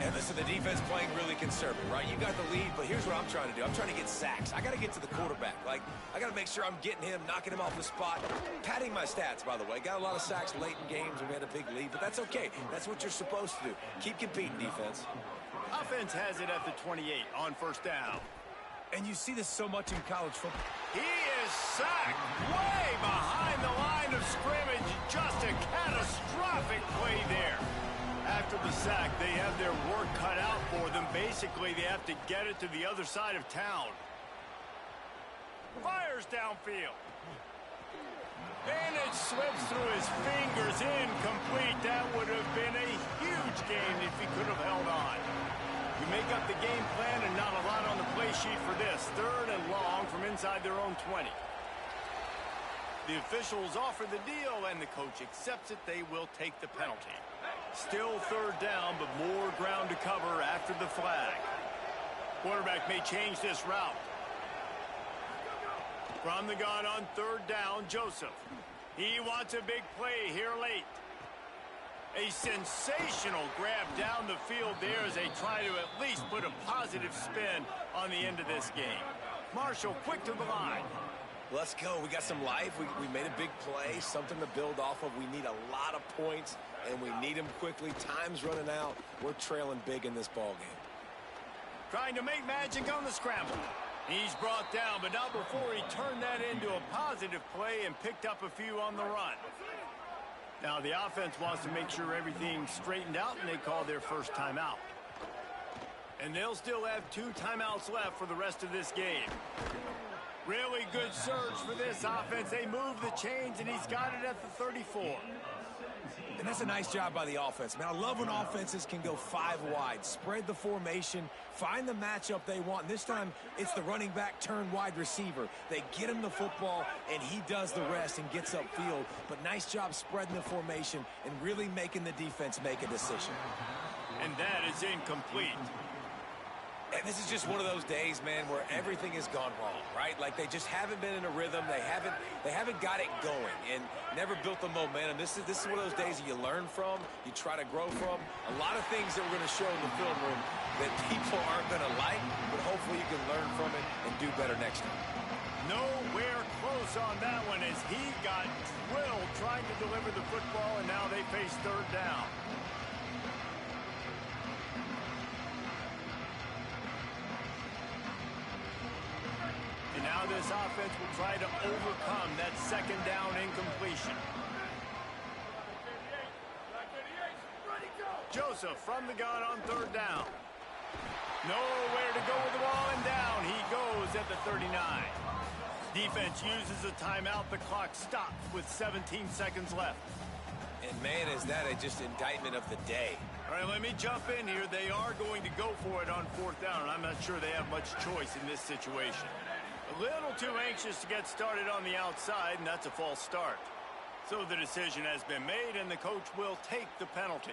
[SPEAKER 3] And listen, the defense playing really conservative, right? You got the lead, but here's what I'm trying to do. I'm trying to get sacks. I got to get to the quarterback. Like, I got to make sure I'm getting him, knocking him off the spot. Padding my stats, by the way. Got a lot of sacks late in games when we had a big lead, but that's okay. That's what you're supposed to do. Keep competing, defense.
[SPEAKER 1] Offense has it at the 28 on first down.
[SPEAKER 3] And you see this so much in college football.
[SPEAKER 1] He is sacked way behind the line of scrimmage. Just a catastrophic play there. After the sack, they have their work cut out for them. Basically, they have to get it to the other side of town. Fires downfield. And it slips through his fingers, incomplete. That would have been a huge gain if he could have held on. You make up the game plan and not a lot on the play sheet for this. 3rd and long from inside their own 20. The officials offer the deal, and the coach accepts it. They will take the penalty. Still 3rd down, but more ground to cover after the flag. Quarterback may change this route. From the gun on 3rd down, Joseph. He wants a big play here late. A sensational grab down the field there as they try to at least put a positive spin on the end of this game. Marshall quick to the line.
[SPEAKER 3] Let's go. We got some life. We made a big play, something to build off of. We need a lot of points, and we need them quickly. Time's running out. We're trailing big in this ball game.
[SPEAKER 1] Trying to make magic on the scramble. He's brought down, but not before he turned that into a positive play and picked up a few on the run. Now the offense wants to make sure everything's straightened out, and they call their first timeout. And they'll still have 2 timeouts left for the rest of this game. Really good surge for this offense. They move the chains, and he's got it at the 34.
[SPEAKER 3] And that's a nice job by the offense. Man, I love when offenses can go 5 wide, spread the formation, find the matchup they want. And this time, it's the running back turned wide receiver. They get him the football, and he does the rest and gets upfield. But nice job spreading the formation and really making the defense make a decision.
[SPEAKER 1] And that is incomplete.
[SPEAKER 3] And this is just one of those days, man, where everything has gone wrong, right? Like they just haven't been in a rhythm. They haven't got it going and never built the momentum. This is one of those days that you learn from, you try to grow from. A lot of things that we're going to show in the film room that people aren't going to like, but hopefully you can learn from it and do better next time.
[SPEAKER 1] Nowhere close on that one as he got drilled trying to deliver the football, and now they face 3rd down. And now this offense will try to overcome that 2nd down incompletion. Joseph from the gun on 3rd down. Nowhere to go with the ball, and down he goes at the 39. Defense uses a timeout. The clock stops with 17 seconds left.
[SPEAKER 3] And man, is that just indictment of the day.
[SPEAKER 1] All right, let me jump in here. They are going to go for it on 4th down, and I'm not sure they have much choice in this situation. A little too anxious to get started on the outside, and that's a false start. So the decision has been made, and the coach will take the penalty.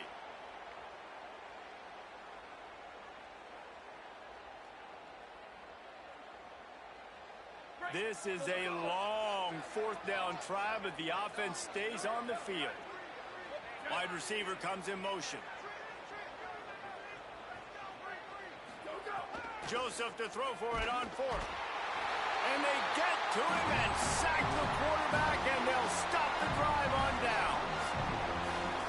[SPEAKER 1] This is a long 4th down try, but the offense stays on the field. Wide receiver comes in motion. Joseph to throw for it on 4th. And they get to him and sack the quarterback, and they'll stop the drive on downs.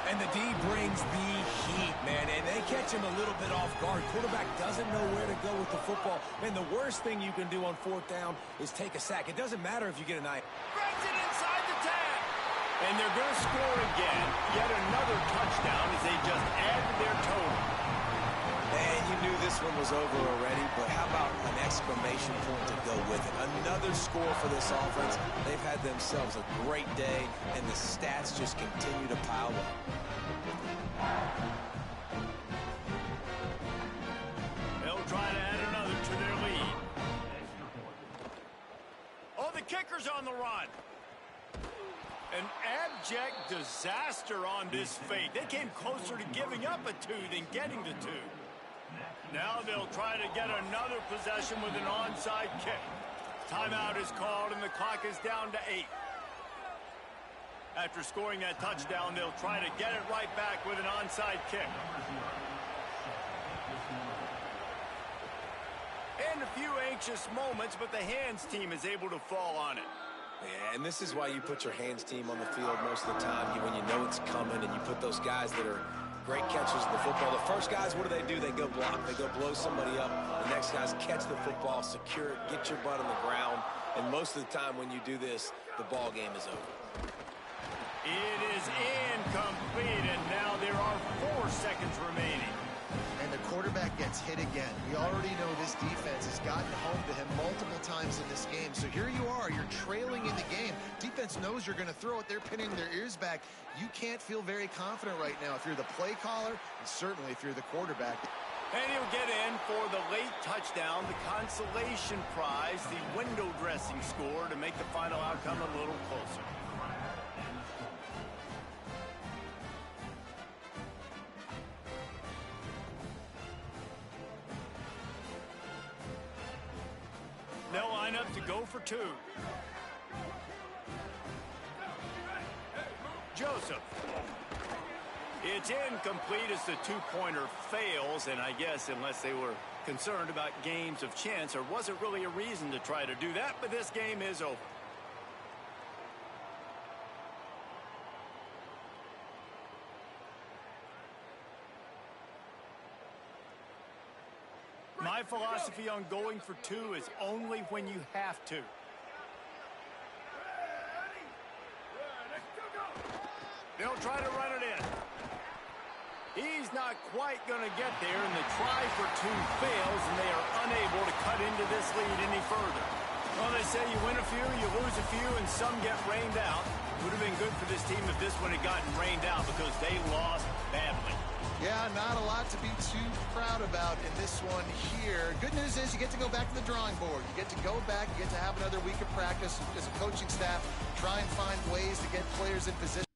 [SPEAKER 3] And the D brings the heat, man, and they catch him a little bit off guard. Quarterback doesn't know where to go with the football. Man, the worst thing you can do on 4th down is take a sack. It doesn't matter if you get a 9.
[SPEAKER 1] Brings it inside the 10. And they're going to score again. Yet another touchdown as they just add to their total.
[SPEAKER 3] Man, you knew this one was over already, but how about an exclamation point to go with it? Another score for this offense. They've had themselves a great day, and the stats just continue to pile up.
[SPEAKER 1] They'll try to add another to their lead. the kicker's on the run. An abject disaster on this fake. They came closer to giving up a 2 than getting the 2. Now they'll try to get another possession with an onside kick. Timeout is called and the clock is down to 8. After scoring that touchdown, they'll try to get it right back with an onside kick. And a few anxious moments, but the hands team is able to fall on it.
[SPEAKER 3] Yeah, and this is why you put your hands team on the field most of the time when you know it's coming, and you put those guys that are great catchers of the football. The first guys, what do? They go block. They go blow somebody up. The next guys catch the football, secure it, get your butt on the ground. And most of the time when you do this, the ball game is over.
[SPEAKER 1] It is incomplete, and now there are 4 seconds remaining.
[SPEAKER 2] And the quarterback gets hit again. We already know this defense has gotten home to him multiple times in this game. So here you are, you're trailing in the game. Defense knows you're going to throw it. They're pinning their ears back. You can't feel very confident right now if you're the play caller, and certainly if you're the quarterback.
[SPEAKER 1] And he'll get in for the late touchdown, the consolation prize, the window dressing score to make the final outcome a little closer. They'll line up to go for 2. Joseph. It's incomplete as the 2-pointer fails, and I guess unless they were concerned about games of chance, there wasn't really a reason to try to do that, but this game is over. My philosophy on going for 2 is only when you have to. They'll try to run it in. He's not quite going to get there, and the try for 2 fails, and they are unable to cut into this lead any further. Well, they say you win a few, you lose a few, and some get rained out. Would have been good for this team if this one had gotten rained out because they lost badly.
[SPEAKER 2] Yeah, not a lot to be too proud about in this one here. Good news is you get to go back to the drawing board. You get to go back, you get to have another week of practice as a coaching staff, try and find ways to get players in position.